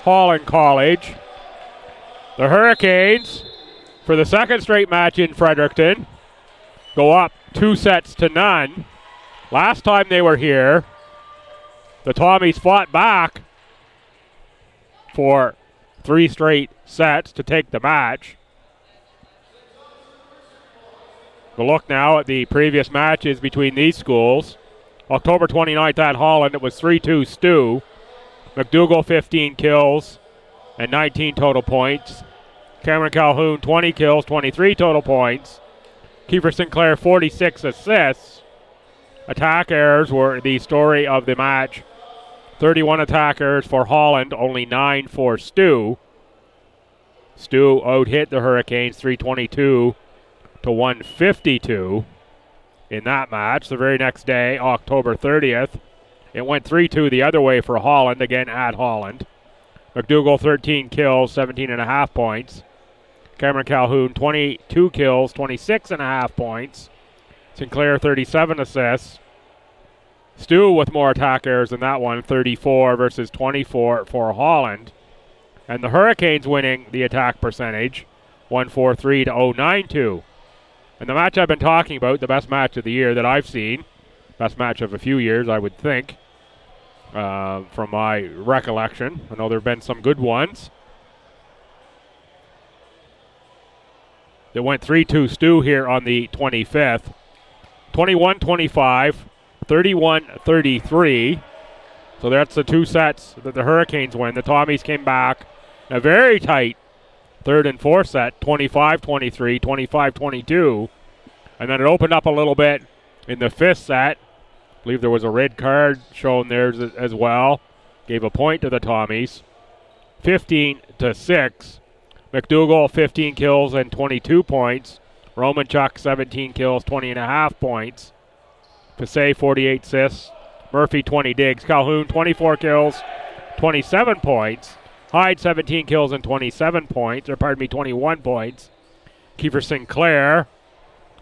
Holland College. The Hurricanes, for the second straight match in Fredericton, go up 2-0. Last time they were here, the Tommies fought back for 3 straight sets to take the match. We'll look now at the previous matches between these schools. October 29th at Holland, it was 3-2 Stu. McDougall 15 kills and 19 total points. Cameron Calhoun 20 kills, 23 total points. Kiefer Sinclair 46 assists. Attack errors were the story of the match. 31 attack errors for Holland, only 9 for Stu. Stu out-hit the Hurricanes 322 to 152 in that match. The very next day, October 30th, it went 3-2 the other way for Holland, again at Holland. McDougall 13 kills, 17.5 points. Cameron Calhoun 22 kills, 26.5 points. Sinclair 37 assists. STU with more attack errors than that one, 34 versus 24 for Holland. And the Hurricanes winning the attack percentage, 143 to 092. And the match I've been talking about, the best match of the year that I've seen, best match of a few years, I would think, from my recollection. I know there have been some good ones. It went 3-2 STU here on the 25th. 21-25, 31-33. So that's the two sets that the Hurricanes win. The Tommies came back in a very tight third and fourth set, 25-23, 25-22. And then it opened up a little bit in the fifth set. I believe there was a red card shown there as well. Gave a point to the Tommies. 15-6. McDougall, 15 kills and 22 points. Romanchuk, 17 kills, 20.5 points. Passay, 48 assists. Murphy, 20 digs. Calhoun, 24 kills, 27 points. Hyde, 17 kills and 21 points. Kiefer Sinclair,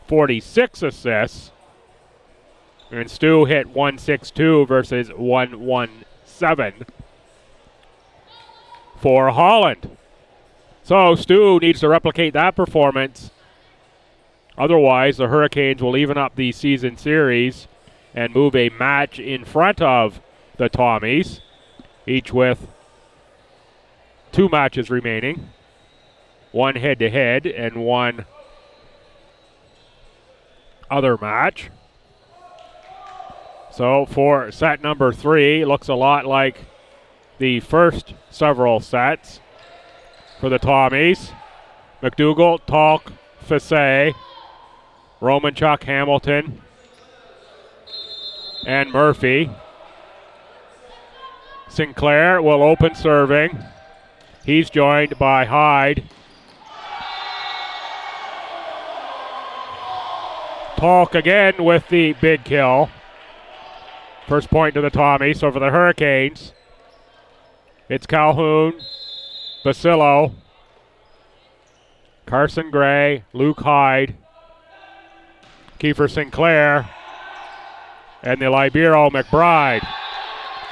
46 assists. And STU hit 162 versus 117 for Holland. So STU needs to replicate that performance. Otherwise, the Hurricanes will even up the season series and move a match in front of the Tommies, each with 2 matches remaining, one head-to-head and one other match. So for set number 3, looks a lot like the first several sets for the Tommies. McDougall, Talk, Fassay, Romanchuk, Hamilton, and Murphy. Sinclair will open serving. He's joined by Hyde. Talk again with the big kill. First point to the Tommies. So for the Hurricanes, it's Calhoun, Basillo, Carson Gray, Luke Hyde, Kiefer Sinclair, and the Libero McBride.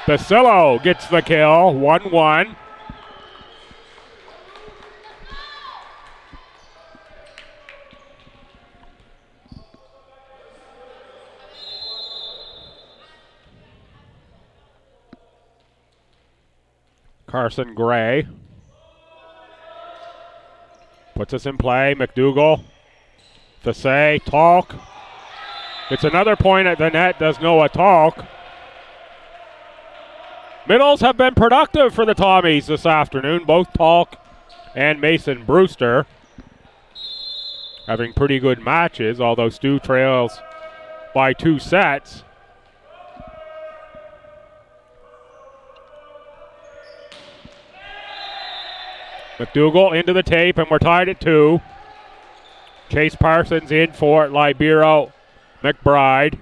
Basillo gets the kill, 1-1. Carson Gray puts us in play. McDougall, Fassay, Talk. It's another point at the net. Does Noah Talk. Middles have been productive for the Tommies this afternoon. Both Talk and Mason Brewster having pretty good matches, although STU trails by 2 sets. McDougall into the tape, and we're tied at 2. Chase Parsons in for Libero McBride.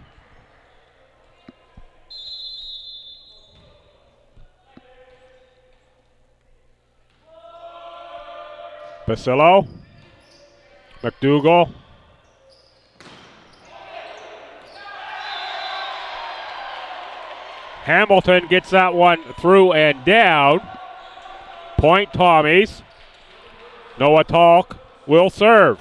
Basillo, McDougall. Hamilton gets that one through and down. Point Tommies. Noah Talk will serve.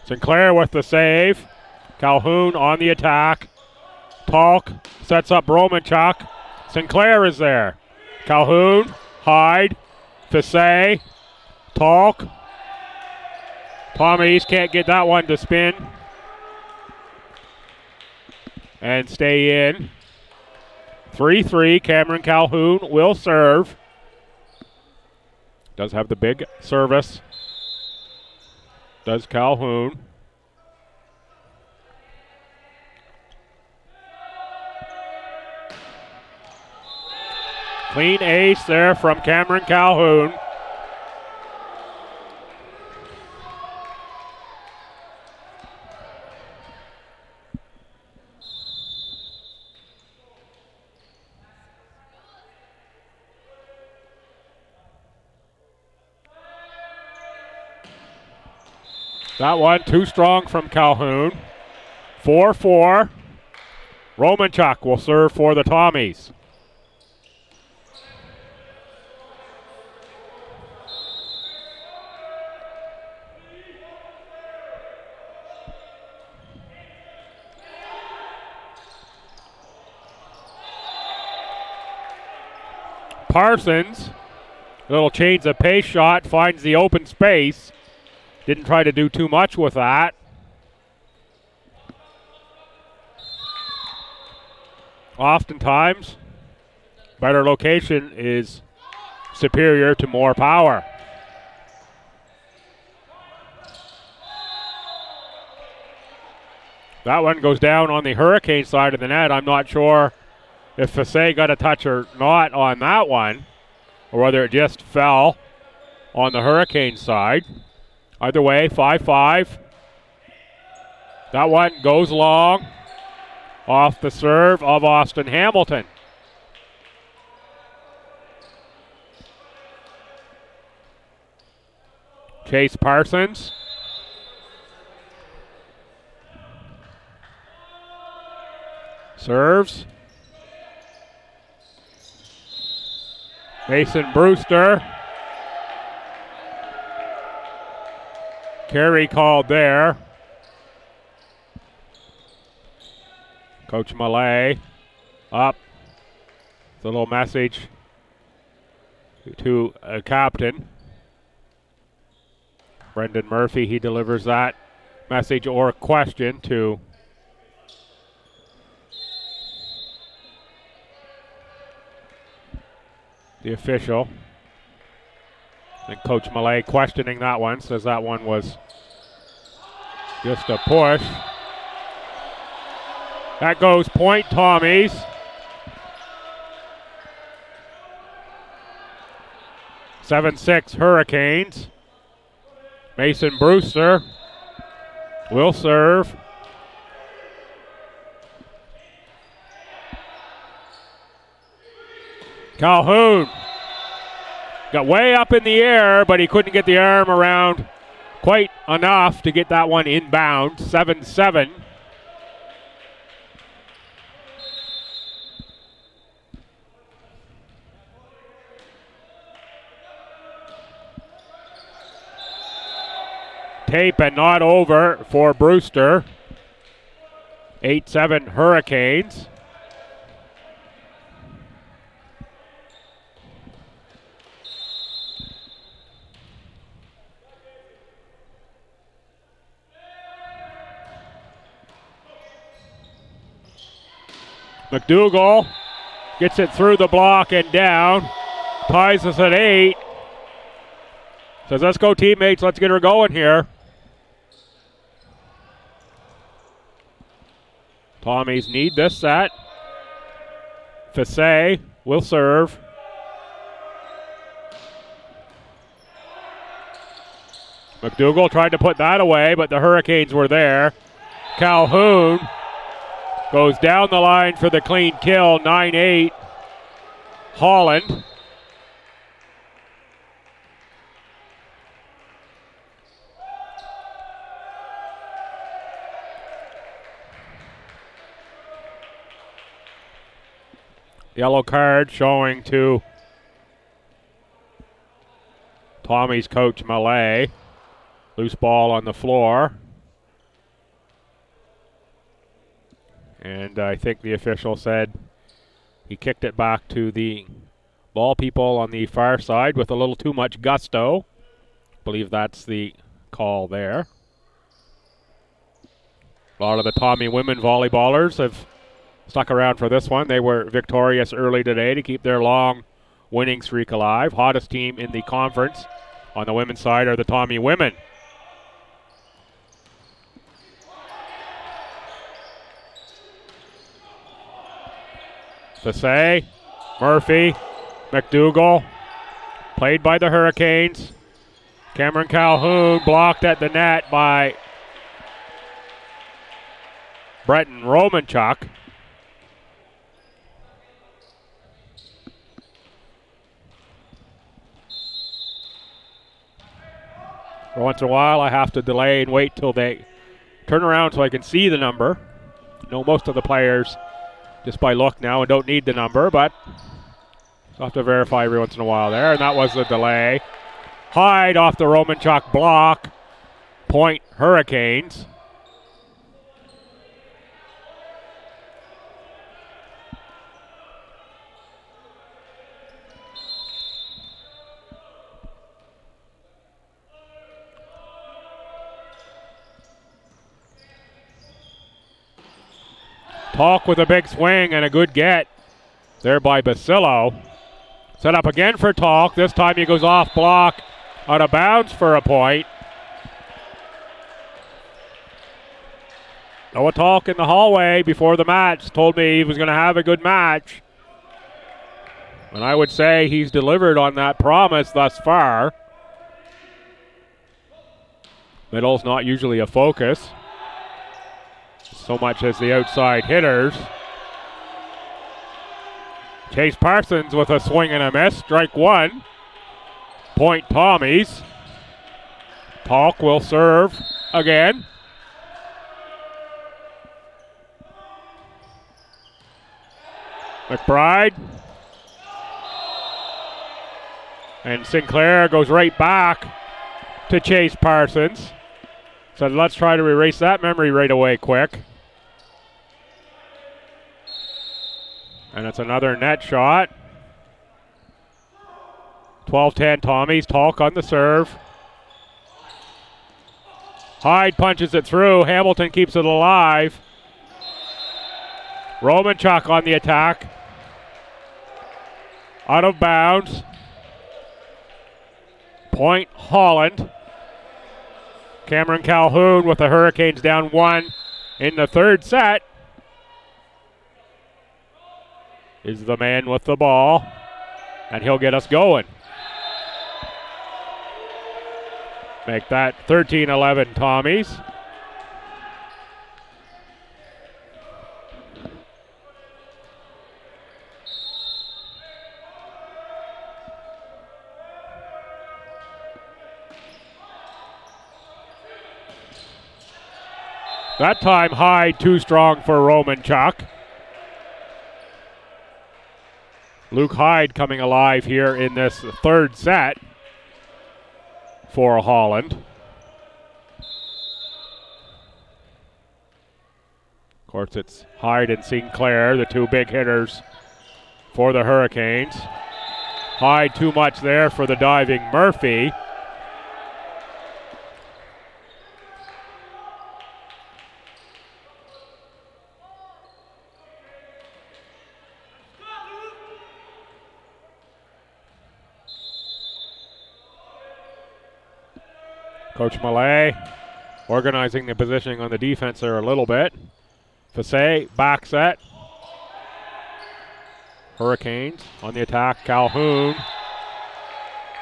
Sinclair with the save. Calhoun on the attack. Talk sets up Romanchuk. Sinclair is there. Calhoun, Hyde, Fassay, Talk. Tommies can't get that one to spin and stay in. 3-3, Cameron Calhoun will serve. Does have the big service. Does Calhoun. Clean ace there from Cameron Calhoun. That one too strong from Calhoun. 4-4. Romanchuk will serve for the Tommies. Parsons, little change of pace shot, finds the open space. Didn't try to do too much with that. Oftentimes, better location is superior to more power. That one goes down on the Hurricane side of the net. I'm not sure if Fasse got a touch or not on that one, or whether it just fell on the Hurricane side. Either way, 5-5. That one goes long off the serve of Austin Hamilton. Chase Parsons. Serves. Mason Brewster. Carry called there. Coach Malay up. It's a little message to a captain. Brendan Murphy, he delivers that message or question to the official. And Coach Malay questioning that one, says that one was just a push. That goes point Tommies. (7-6) Hurricanes. Mason Brewster will serve. Calhoun got way up in the air, but he couldn't get the arm around quite enough to get that one inbound. 7-7. Tape and not over for Brewster. 8-7 Hurricanes. McDougall gets it through the block and down. Ties us at 8. Says, let's go teammates, let's get her going here. Tommies need this set. Fasse will serve. McDougall tried to put that away, but the Hurricanes were there. Calhoun goes down the line for the clean kill. 9-8 Holland. Yellow card showing to Tommy's coach Malay. Loose ball on the floor. And I think the official said he kicked it back to the ball people on the far side with a little too much gusto. I believe that's the call there. A lot of the Tommy women volleyballers have stuck around for this one. They were victorious early today to keep their long winning streak alive. Hottest team in the conference on the women's side are the Tommy women. Fasse, Murphy, McDougall, played by the Hurricanes. Cameron Calhoun blocked at the net by Breton Romanchuk. For once in a while, I have to delay and wait till they turn around so I can see the number. Know most of the players just by look now and don't need the number, but I'll have to verify every once in a while there, and that was the delay. Hyde off the Romanchuk block. Point Hurricanes. Talk with a big swing and a good get there by Basillo. Set up again for Talk. This time he goes off block, out of bounds for a point. Noah Talk in the hallway before the match told me he was going to have a good match. And I would say he's delivered on that promise thus far. Middle's not usually a focus so much as the outside hitters. Chase Parsons with a swing and a miss. Strike one. Point Tommies. Talk will serve again. McBride. And Sinclair goes right back to Chase Parsons. So let's try to erase that memory right away quick. And it's another net shot. 12-10 Tommies. Talk on the serve. Hyde punches it through. Hamilton keeps it alive. Romanchuk on the attack. Out of bounds. Point Holland. Cameron Calhoun with the Hurricanes down one in the third set is the man with the ball, and he'll get us going. Make that 13-11 Tommies. That time Hyde too strong for Romanchuk. Luke Hyde coming alive here in this third set for Holland. Of course, it's Hyde and Sinclair, the two big hitters for the Hurricanes. Hyde too much there for the diving Murphy. Coach Millay organizing the positioning on the defense there a little bit. Fassé, back set. Hurricanes on the attack. Calhoun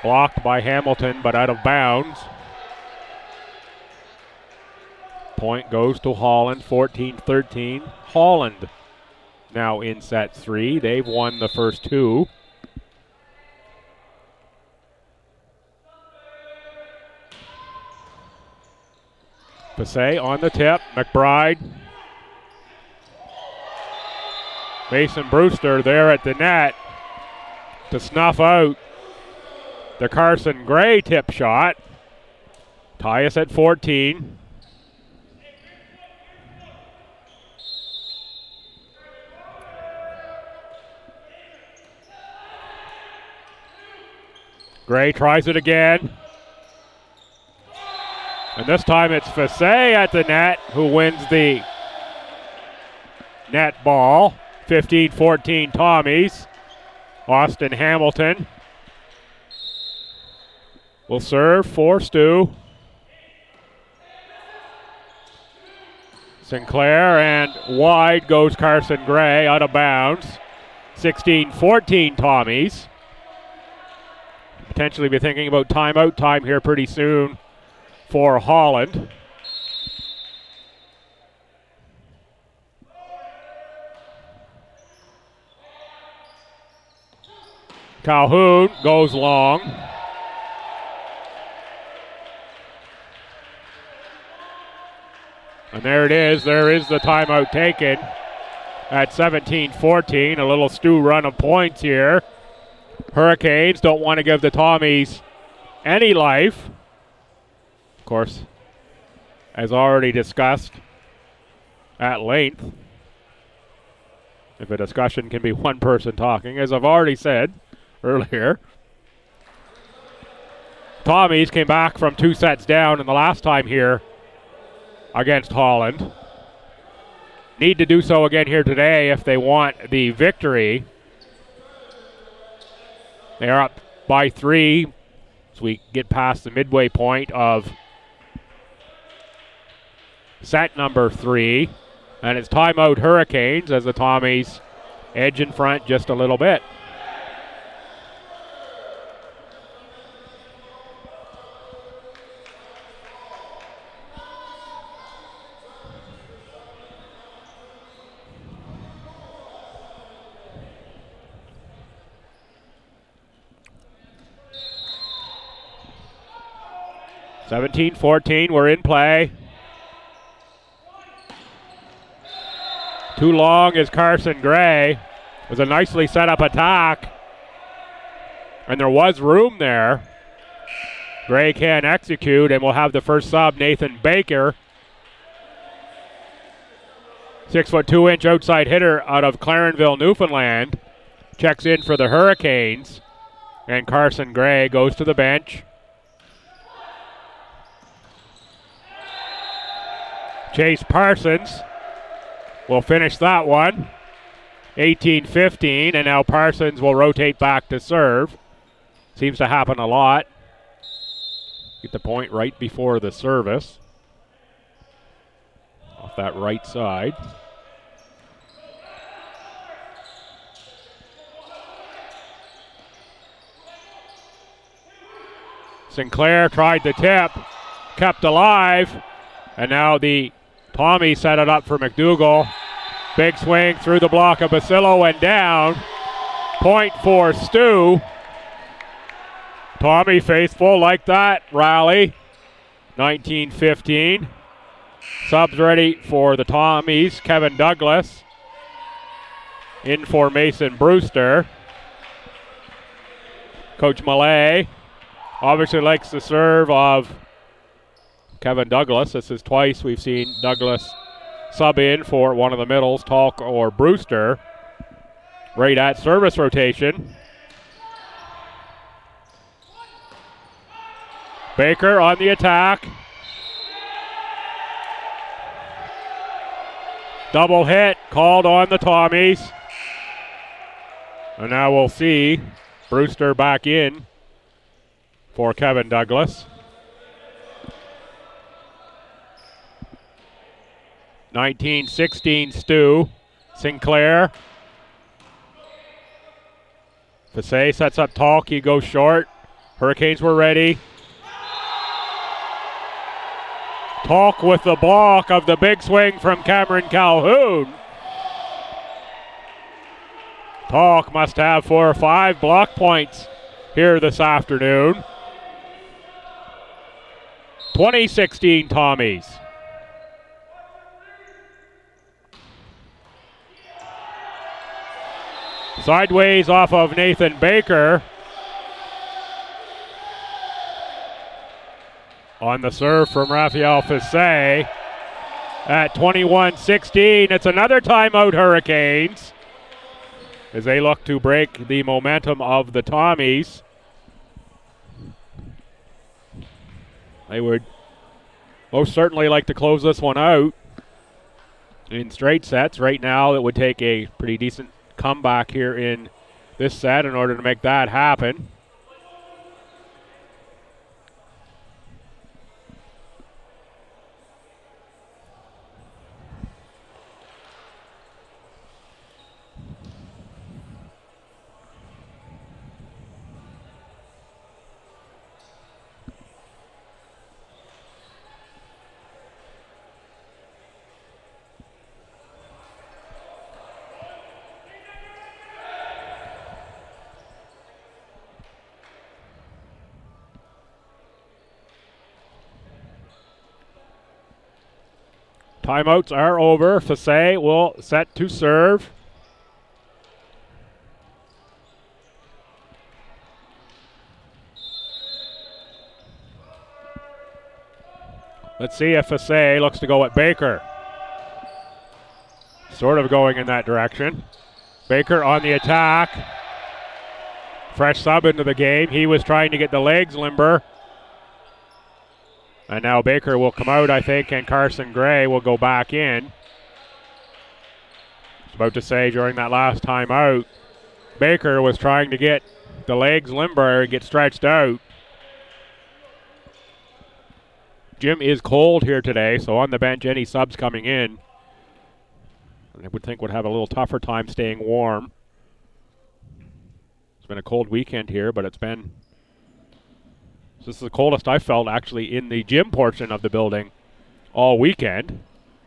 blocked by Hamilton but out of bounds. Point goes to Holland, 14-13. Holland now in set three. They've won the first two. Fassé on the tip. McBride. Mason Brewster there at the net to snuff out the Carson Gray tip shot. Tie us at 14. Gray tries it again. And this time it's Fassé at the net who wins the net ball. 15-14 Tommies. Austin Hamilton will serve for Stu. Sinclair, and wide goes Carson Gray, out of bounds. 16-14 Tommies. Potentially be thinking about timeout time here pretty soon for Holland. Calhoun goes long. And there it is. There is the timeout taken at 17-14. A little stew run of points here. Hurricanes don't want to give the Tommies any life. Of course, as already discussed at length, if a discussion can be one person talking, as I've already said earlier, Tommies came back from 2 sets down in the last time here against Holland. Need to do so again here today if they want the victory. They are up by 3 as we get past the midway point of set number 3. And it's timeout Hurricanes as the Tommies edge in front just a little bit. (17-14), we're in play. Too long is Carson Gray. It was a nicely set up attack. And there was room there. Gray can execute, and we'll have the first sub, Nathan Baker. 6'2" outside hitter out of Clarenville, Newfoundland. Checks in for the Hurricanes. And Carson Gray goes to the bench. Chase Parsons will finish that one. 18-15, and now Parsons will rotate back to serve. Seems to happen a lot. Get the point right before the service. Off that right side. Sinclair tried the tip, kept alive, and now the Tommy set it up for McDougall. Big swing through the block of Basillo and down. Point for Stu. Tommy faithful like that rally. 19-15. Subs ready for the Tommies. Kevin Douglas in for Mason Brewster. Coach Malay obviously likes the serve of Kevin Douglas. This is twice we've seen Douglas sub in for one of the middles, Talk or Brewster. Right at service rotation. Baker on the attack. Double hit called on the Tommies. And now we'll see Brewster back in for Kevin Douglas. 19-16 Stu. Sinclair. Fassay sets up Talk. He goes short. Hurricanes were ready. Talk with the block of the big swing from Cameron Calhoun. Talk must have 4 or 5 block points here this afternoon. 20-16 Tommies. Sideways off of Nathan Baker. On the serve from Raphael Fassay. At 21-16, it's another timeout Hurricanes as they look to break the momentum of the Tommies. They would most certainly like to close this one out in straight sets. Right now, it would take a pretty decent comeback here in this set in order to make that happen. Timeouts are over. Fasse will set to serve. Let's see if Fasse looks to go at Baker. Sort of going in that direction. Baker on the attack. Fresh sub into the game. He was trying to get the legs limber. And now Baker will come out, I think, and Carson Gray will go back in. I was about to say during that last time out, Baker was trying to get the legs limber and get stretched out. Jim is cold here today, so on the bench, any subs coming in, I would think would have a little tougher time staying warm. It's been a cold weekend here, but this is the coldest I felt actually in the gym portion of the building all weekend.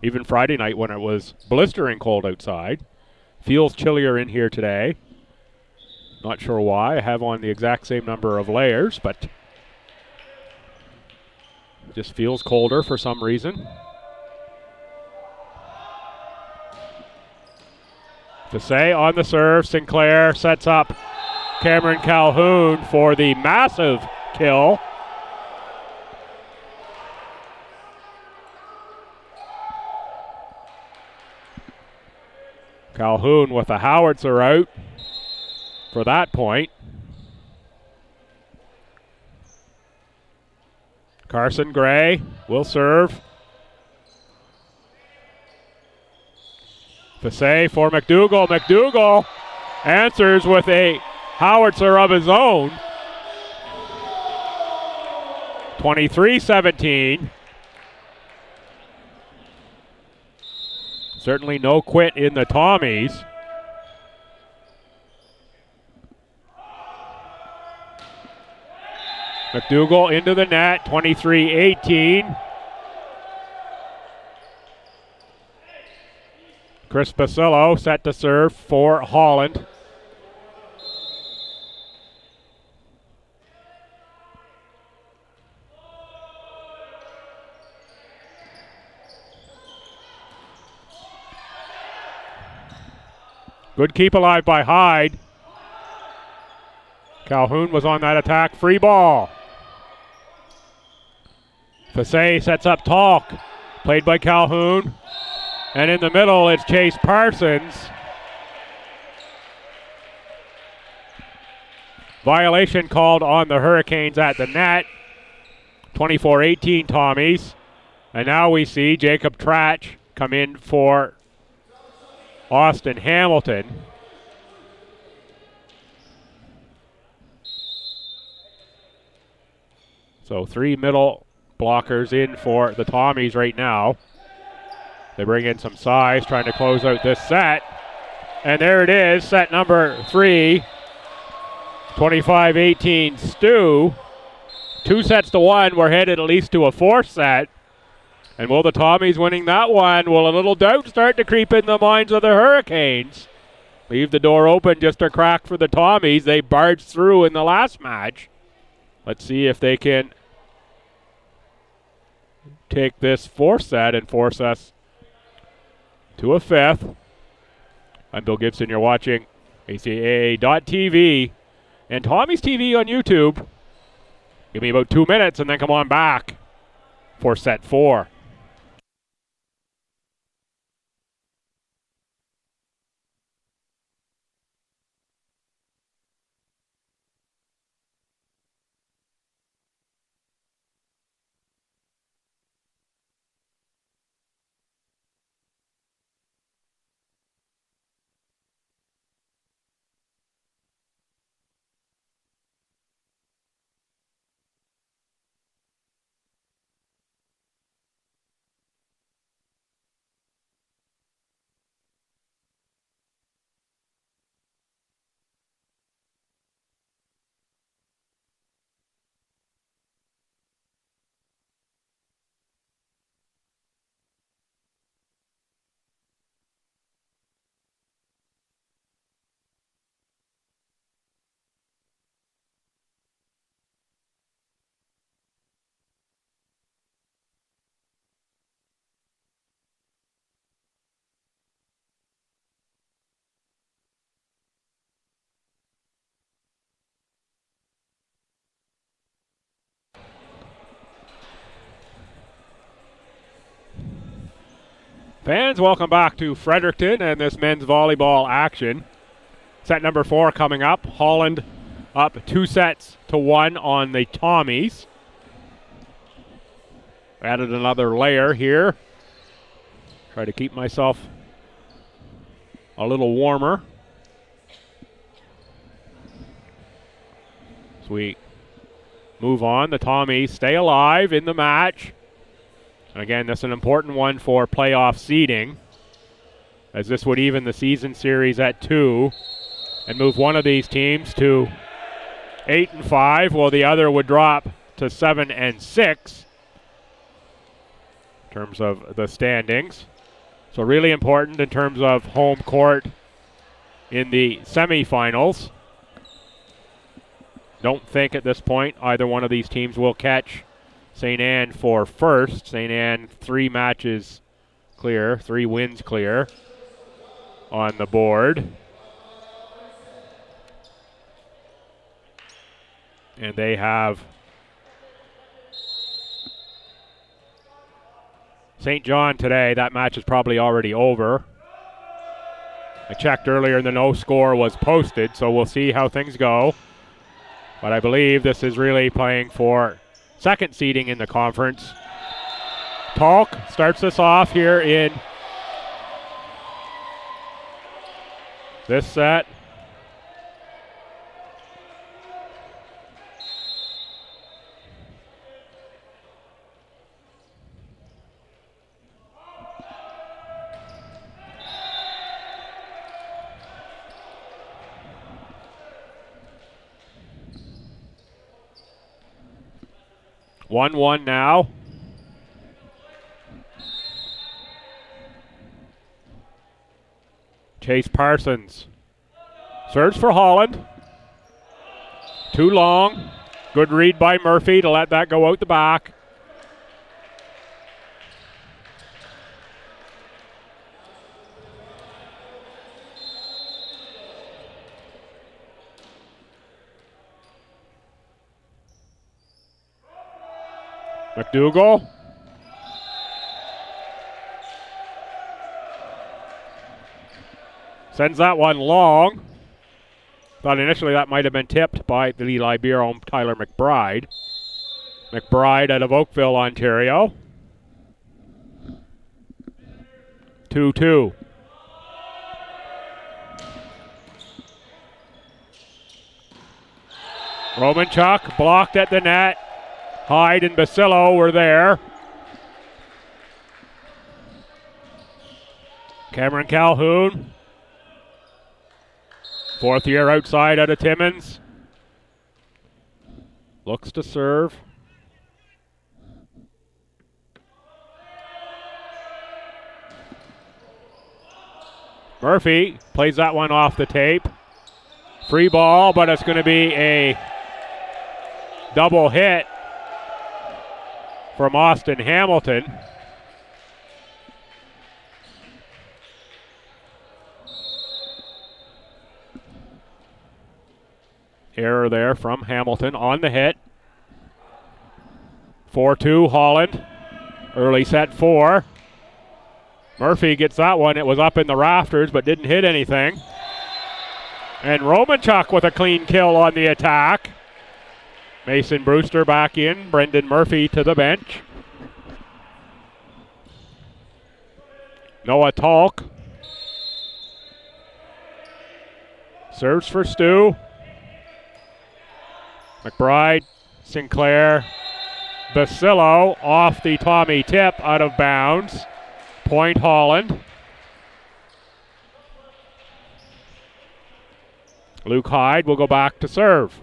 Even Friday night when it was blistering cold outside. Feels chillier in here today. Not sure why. I have on the exact same number of layers, but it just feels colder for some reason. Fasse on the serve. Sinclair sets up Cameron Calhoun for the massive kill. Calhoun with a howitzer out for that point. Carson Gray will serve. Fasse for McDougall. McDougall answers with a howitzer of his own. 23-17. Certainly no quit in the Tommies. McDougall into the net, 23-18. Chris Basillo set to serve for Holland. Good keep alive by Hyde. Calhoun was on that attack. Free ball. Fasse sets up Talk. Played by Calhoun. And in the middle, it's Chase Parsons. Violation called on the Hurricanes at the net. 24-18 Tommies. And now we see Jacob Tratch come in for Austin Hamilton. So 3 middle blockers in for the Tommies right now. They bring in some size, trying to close out this set. And there it is, set number 3. 25-18 STU. 2-1. We're headed at least to a 4th set. And will the Tommies winning that one? Will a little doubt start to creep in the minds of the Hurricanes? Leave the door open just a crack for the Tommies. They barged through in the last match. Let's see if they can take this 4th set and force us to a 5th. I'm Bill Gibson. You're watching ACAA.TV and Tommy's TV on YouTube. Give me about 2 minutes and then come on back for set 4. Fans, welcome back to Fredericton and this men's volleyball action. Set number 4 coming up. Holland up 2-1 on the Tommies. Added another layer here. Try to keep myself a little warmer. As we move on, the Tommies stay alive in the match. And again, this is an important one for playoff seeding, as this would even the season series at 2 and move one of these teams to 8-5, while the other would drop to 7-6 in terms of the standings. So really important in terms of home court in the semifinals. Don't think at this point either one of these teams will catch St. Anne for first. St. Anne 3 matches clear, 3 wins clear on the board. And they have St. John today. That match is probably already over. I checked earlier and the no score was posted, so we'll see how things go. But I believe this is really playing for second seeding in the conference. Talk starts us off here in this set. One now. Chase Parsons serves for Holland. Too long. Good read by Murphy to let that go out the back. McDougall. Sends that one long. Thought initially that might have been tipped by the Libero Tyler McBride. McBride out of Oakville, Ontario. 2-2. Romanchuk blocked at the net. Hyde and Basillo were there. Cameron Calhoun. 4th year outside out of Timmins. Looks to serve. Murphy plays that one off the tape. Free ball, but it's going to be a double hit from Austin Hamilton. Error there from Hamilton on the hit. 4-2 Holland. Early set 4. Murphy gets that one. It was up in the rafters but didn't hit anything. And Romanchuk with a clean kill on the attack. Mason Brewster back in. Brendan Murphy to the bench. Noah Talk serves for Stu. McBride, Sinclair, Basillo off the Tommy tip, out of bounds. Point Holland. Luke Hyde will go back to serve.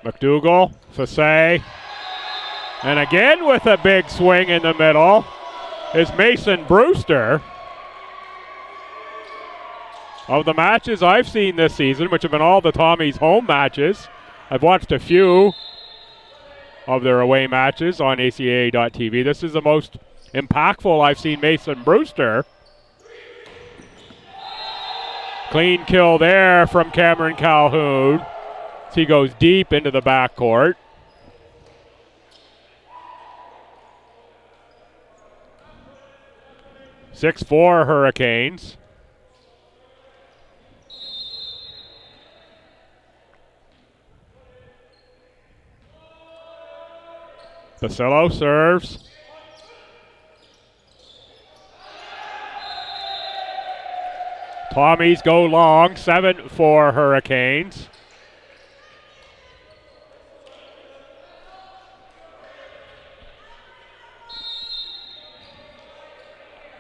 McDougall, Fassay, and again with a big swing in the middle is Mason Brewster. Of the matches I've seen this season, which have been all the Tommies home matches, I've watched a few of their away matches on ACAA.tv. This is the most impactful I've seen Mason Brewster. Clean kill there from Cameron Calhoun. He goes deep into the backcourt. (6-4) Hurricanes. Basillo serves. Tommies go long, 7-4 Hurricanes.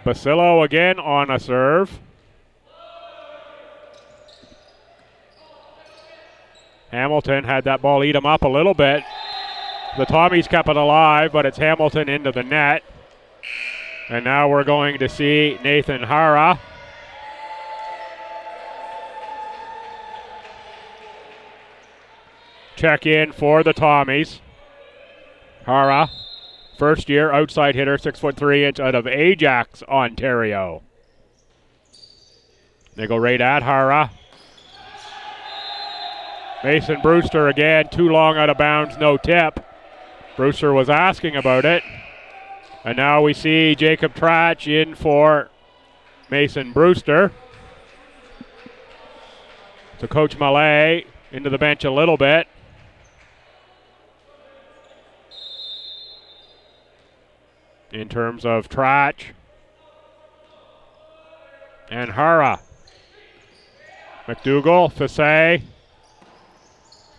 Basillo again on a serve. Hamilton had that ball eat him up a little bit. The Tommies kept it alive, but it's Hamilton into the net. And now we're going to see Nathan Hara. Check in for the Tommies. Hara, first year outside hitter, 6'3" out of Ajax, Ontario. They go right at Hara. Mason Brewster again, too long out of bounds, no tip. Brewster was asking about it. And now we see Jacob Trach in for Mason Brewster. So Coach Mallet into the bench a little bit. In terms of Trach and Hara. McDougall, Fassé.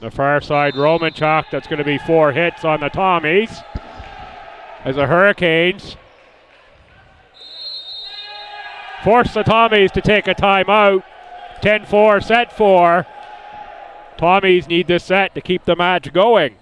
The far side, Romanchuk. That's going to be 4 hits on the Tommies. As the Hurricanes force the Tommies to take a timeout. 10-4, set 4. Tommies need this set to keep the match going.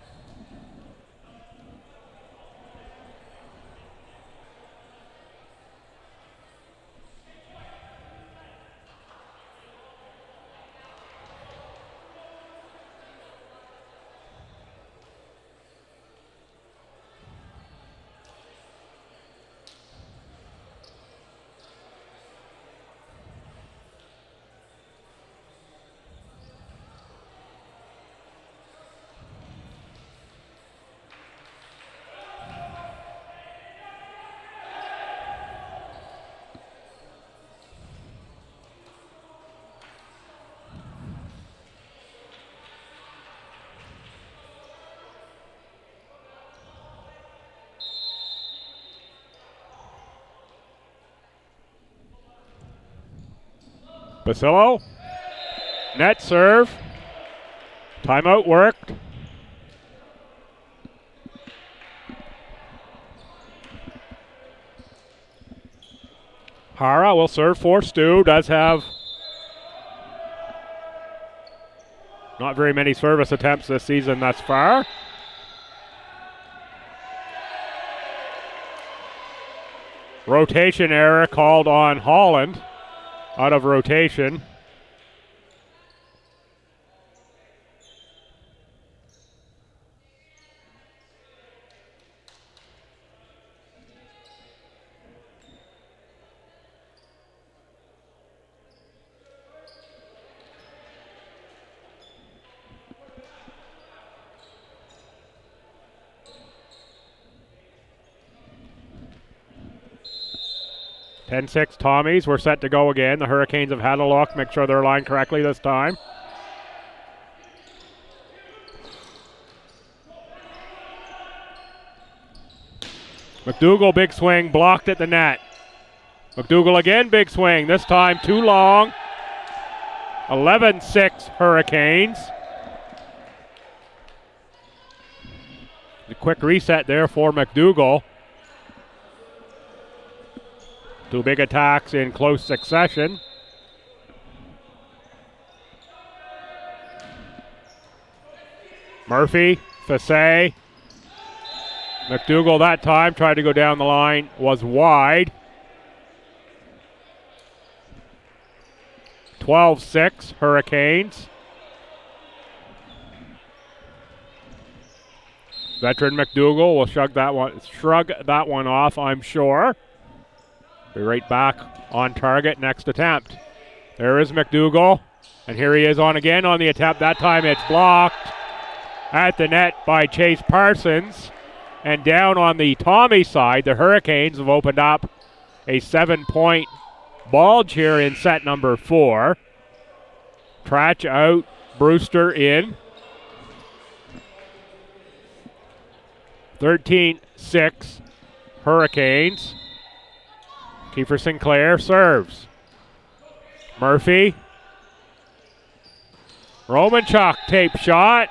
Basillo, net serve, timeout worked. Hara will serve for Stu, does have not very many service attempts this season thus far. Rotation error called on Holland. Out of rotation. (10-6) Tommies. We're set to go again. The Hurricanes have had a look. Make sure they're aligned correctly this time. McDougall, big swing, blocked at the net. McDougall again, big swing. This time too long. 11-6 Hurricanes. The quick reset there for McDougall. 2 big attacks in close succession. Murphy, Fassé. McDougall that time tried to go down the line, was wide. 12-6 Hurricanes. Veteran McDougall will shrug that one off, I'm sure. Be right back on target next attempt. There is McDougall. And here he is on again on the attempt. That time it's blocked at the net by Chase Parsons. And down on the Tommy side, the Hurricanes have opened up a 7-point bulge here in set number 4. Trach out, Brewster in. 13-6 Hurricanes. Kiefer Sinclair serves. Murphy. Romanchuk tape shot.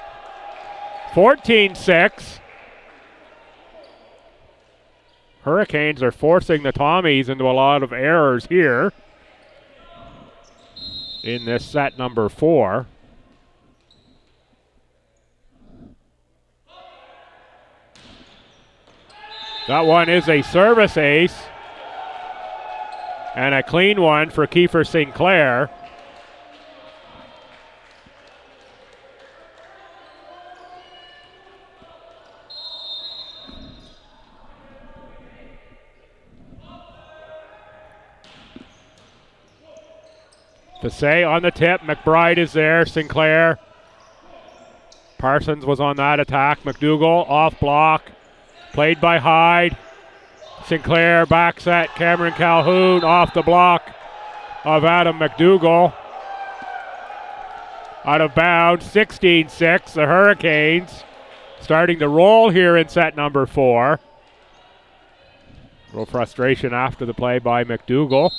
14-6. Hurricanes are forcing the Tommies into a lot of errors here in this set number 4. That one is a service ace and a clean one for Kiefer Sinclair. Say on the tip, McBride is there, Sinclair. Parsons was on that attack. McDougall off block, played by Hyde. Sinclair back set, Cameron Calhoun off the block of Adam McDougall. Out of bounds, 16-6, the Hurricanes starting to roll here in set number 4. A little frustration after the play by McDougall.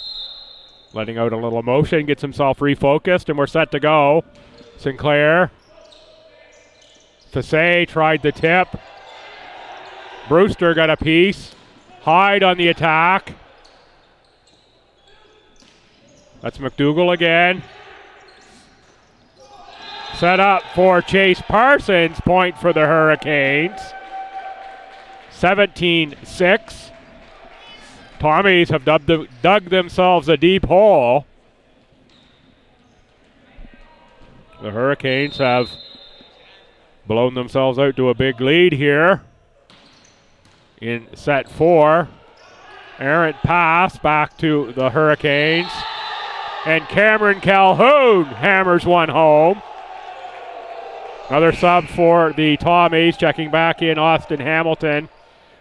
Letting out a little emotion, gets himself refocused, and we're set to go. Sinclair. Fassé tried the tip. Brewster got a piece. Hyde on the attack. That's McDougall again. Set up for Chase Parsons. Point for the Hurricanes. 17-6. Tommies have dug themselves a deep hole. The Hurricanes have blown themselves out to a big lead here in set 4. Errant pass back to the Hurricanes. And Cameron Calhoun hammers one home. Another sub for the Tommies. Checking back in, Austin Hamilton.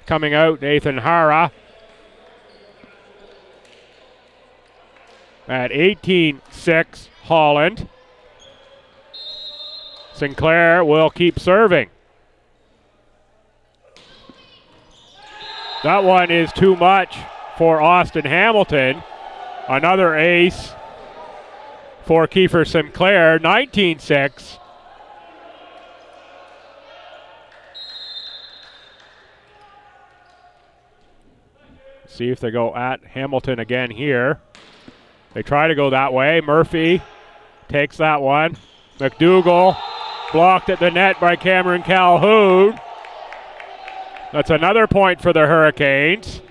Coming out, Nathan Hara. At 18-6, Holland. Sinclair will keep serving. That one is too much for Austin Hamilton. Another ace for Kiefer Sinclair, 19-6. See if they go at Hamilton again here. They try to go that way. Murphy takes that one. McDougall blocked at the net by Cameron Calhoun. That's another point for the Hurricanes.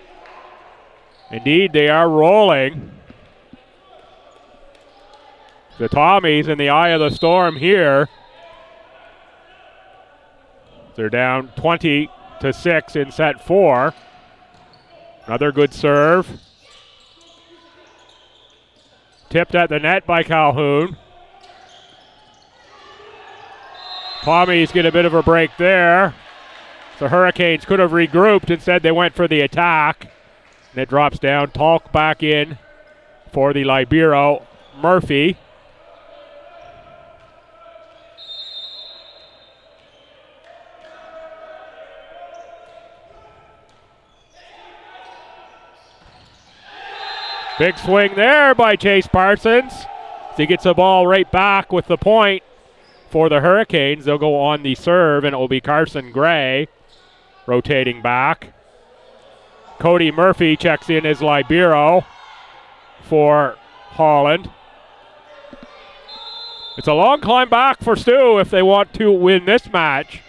Indeed, they are rolling. The Tommies in the eye of the storm here. They're down 20-6 in set 4. Another good serve. Tipped at the net by Calhoun. Tommies get a bit of a break there. The Hurricanes could have regrouped. Instead, they went for the attack. And it drops down. Talk back in for the Libero. Murphy. Big swing there by Chase Parsons. He gets the ball right back with the point for the Hurricanes. They'll go on the serve, and it will be Carson Gray rotating back. Cody Murphy checks in as libero for Holland. It's a long climb back for STU if they want to win this match.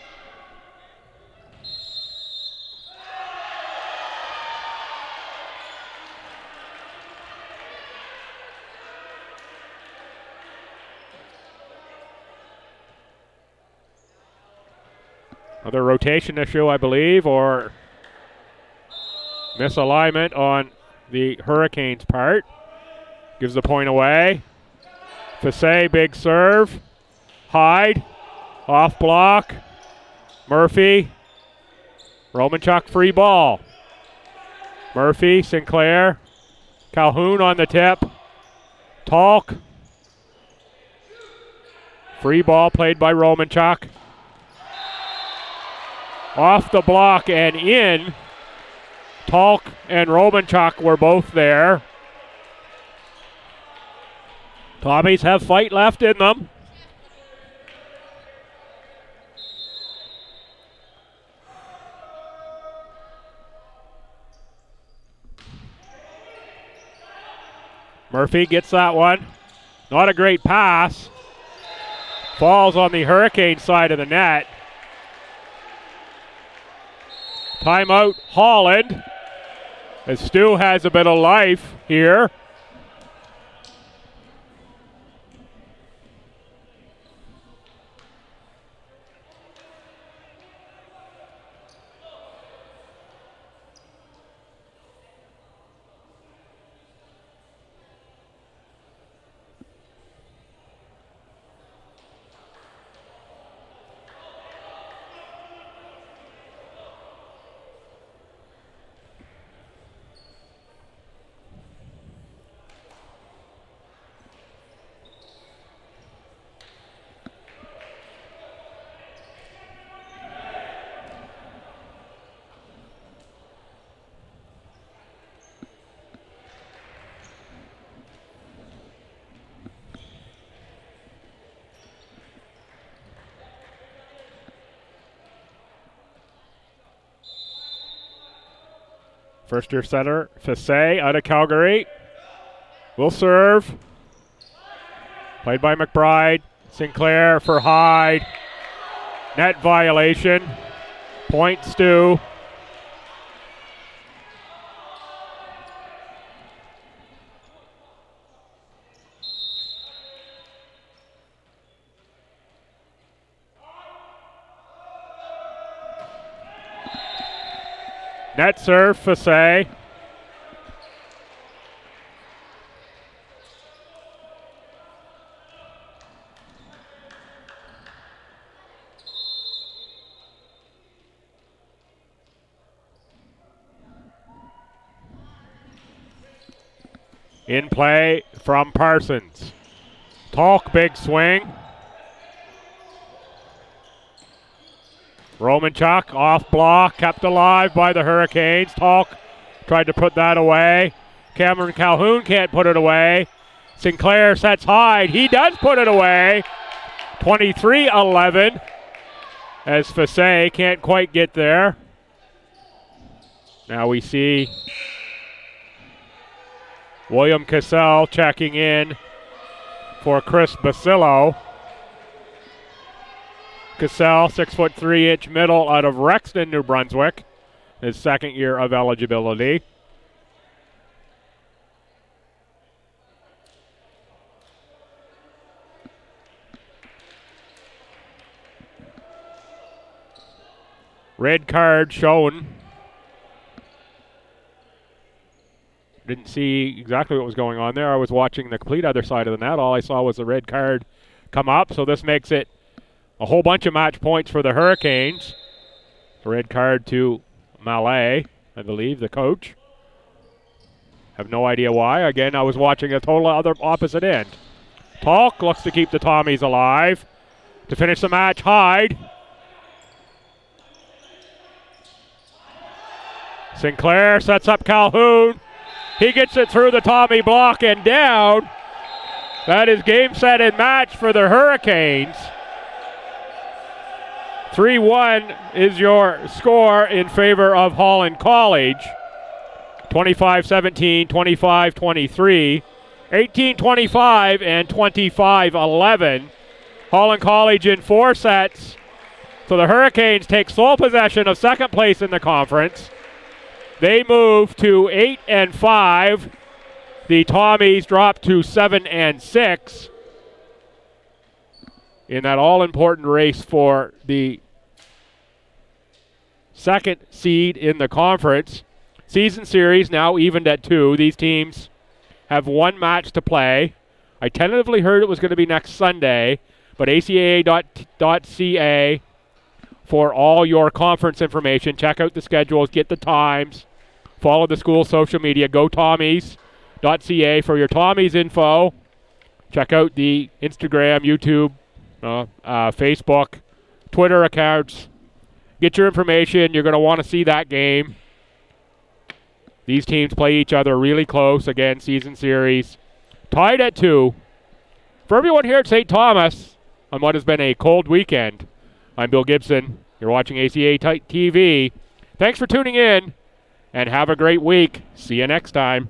Another rotation issue, I believe, or misalignment on the Hurricanes' part. Gives the point away. Fasay, big serve. Hyde, off block. Murphy. Romanchuk free ball. Murphy, Sinclair. Calhoun on the tip. Talk. Free ball played by Romanchuk. Off the block and in. Talk and Romanchuk were both there. Tommies have fight left in them. Murphy gets that one. Not a great pass. Falls on the Hurricane side of the net. Timeout, Holland. As STU has a bit of life here. First year center, Fasay out of Calgary. Will serve. Played by McBride. Sinclair for Hyde. Net violation. Point STU. Net serve, Fasay. In play from Parsons. Talk, big swing. Romanchuk off block, kept alive by the Hurricanes. Talk tried to put that away. Cameron Calhoun can't put it away. Sinclair sets Hyde. He does put it away. 23-11 as Fasay can't quite get there. Now we see William Cassell checking in for Chris Basillo. Cassell, 6'3" middle out of Rexton, New Brunswick. His second year of eligibility. Red card shown. Didn't see exactly what was going on there. I was watching the complete other side of the net. All I saw was the red card come up, so this makes it a whole bunch of match points for the Hurricanes. Red card to Mallet, I believe, the coach. Have no idea why. Again, I was watching a total other opposite end. Talk looks to keep the Tommies alive. To finish the match, Hyde. Sinclair sets up Calhoun. He gets it through the Tommy block and down. That is game, set, and match for the Hurricanes. 3-1 is your score in favor of Holland College. 25-17, 25-23, 18-25, and 25-11. Holland College in 4 sets. So the Hurricanes take sole possession of second place in the conference. They move to 8-5. The Tommies drop to 7-6 in that all-important race for the second seed in the conference. Season series now evened at 2. These teams have one match to play. I tentatively heard it was going to be next Sunday, but ACAA.ca for all your conference information. Check out the schedules, get the times, follow the school's social media. Go Tommies.ca for your Tommies info. Check out the Instagram, YouTube, Facebook, Twitter accounts. Get your information. You're going to want to see that game. These teams play each other really close. Again, season series. Tied at 2. For everyone here at St. Thomas, on what has been a cold weekend, I'm Bill Gibson. You're watching ACAA TV. Thanks for tuning in, and have a great week. See you next time.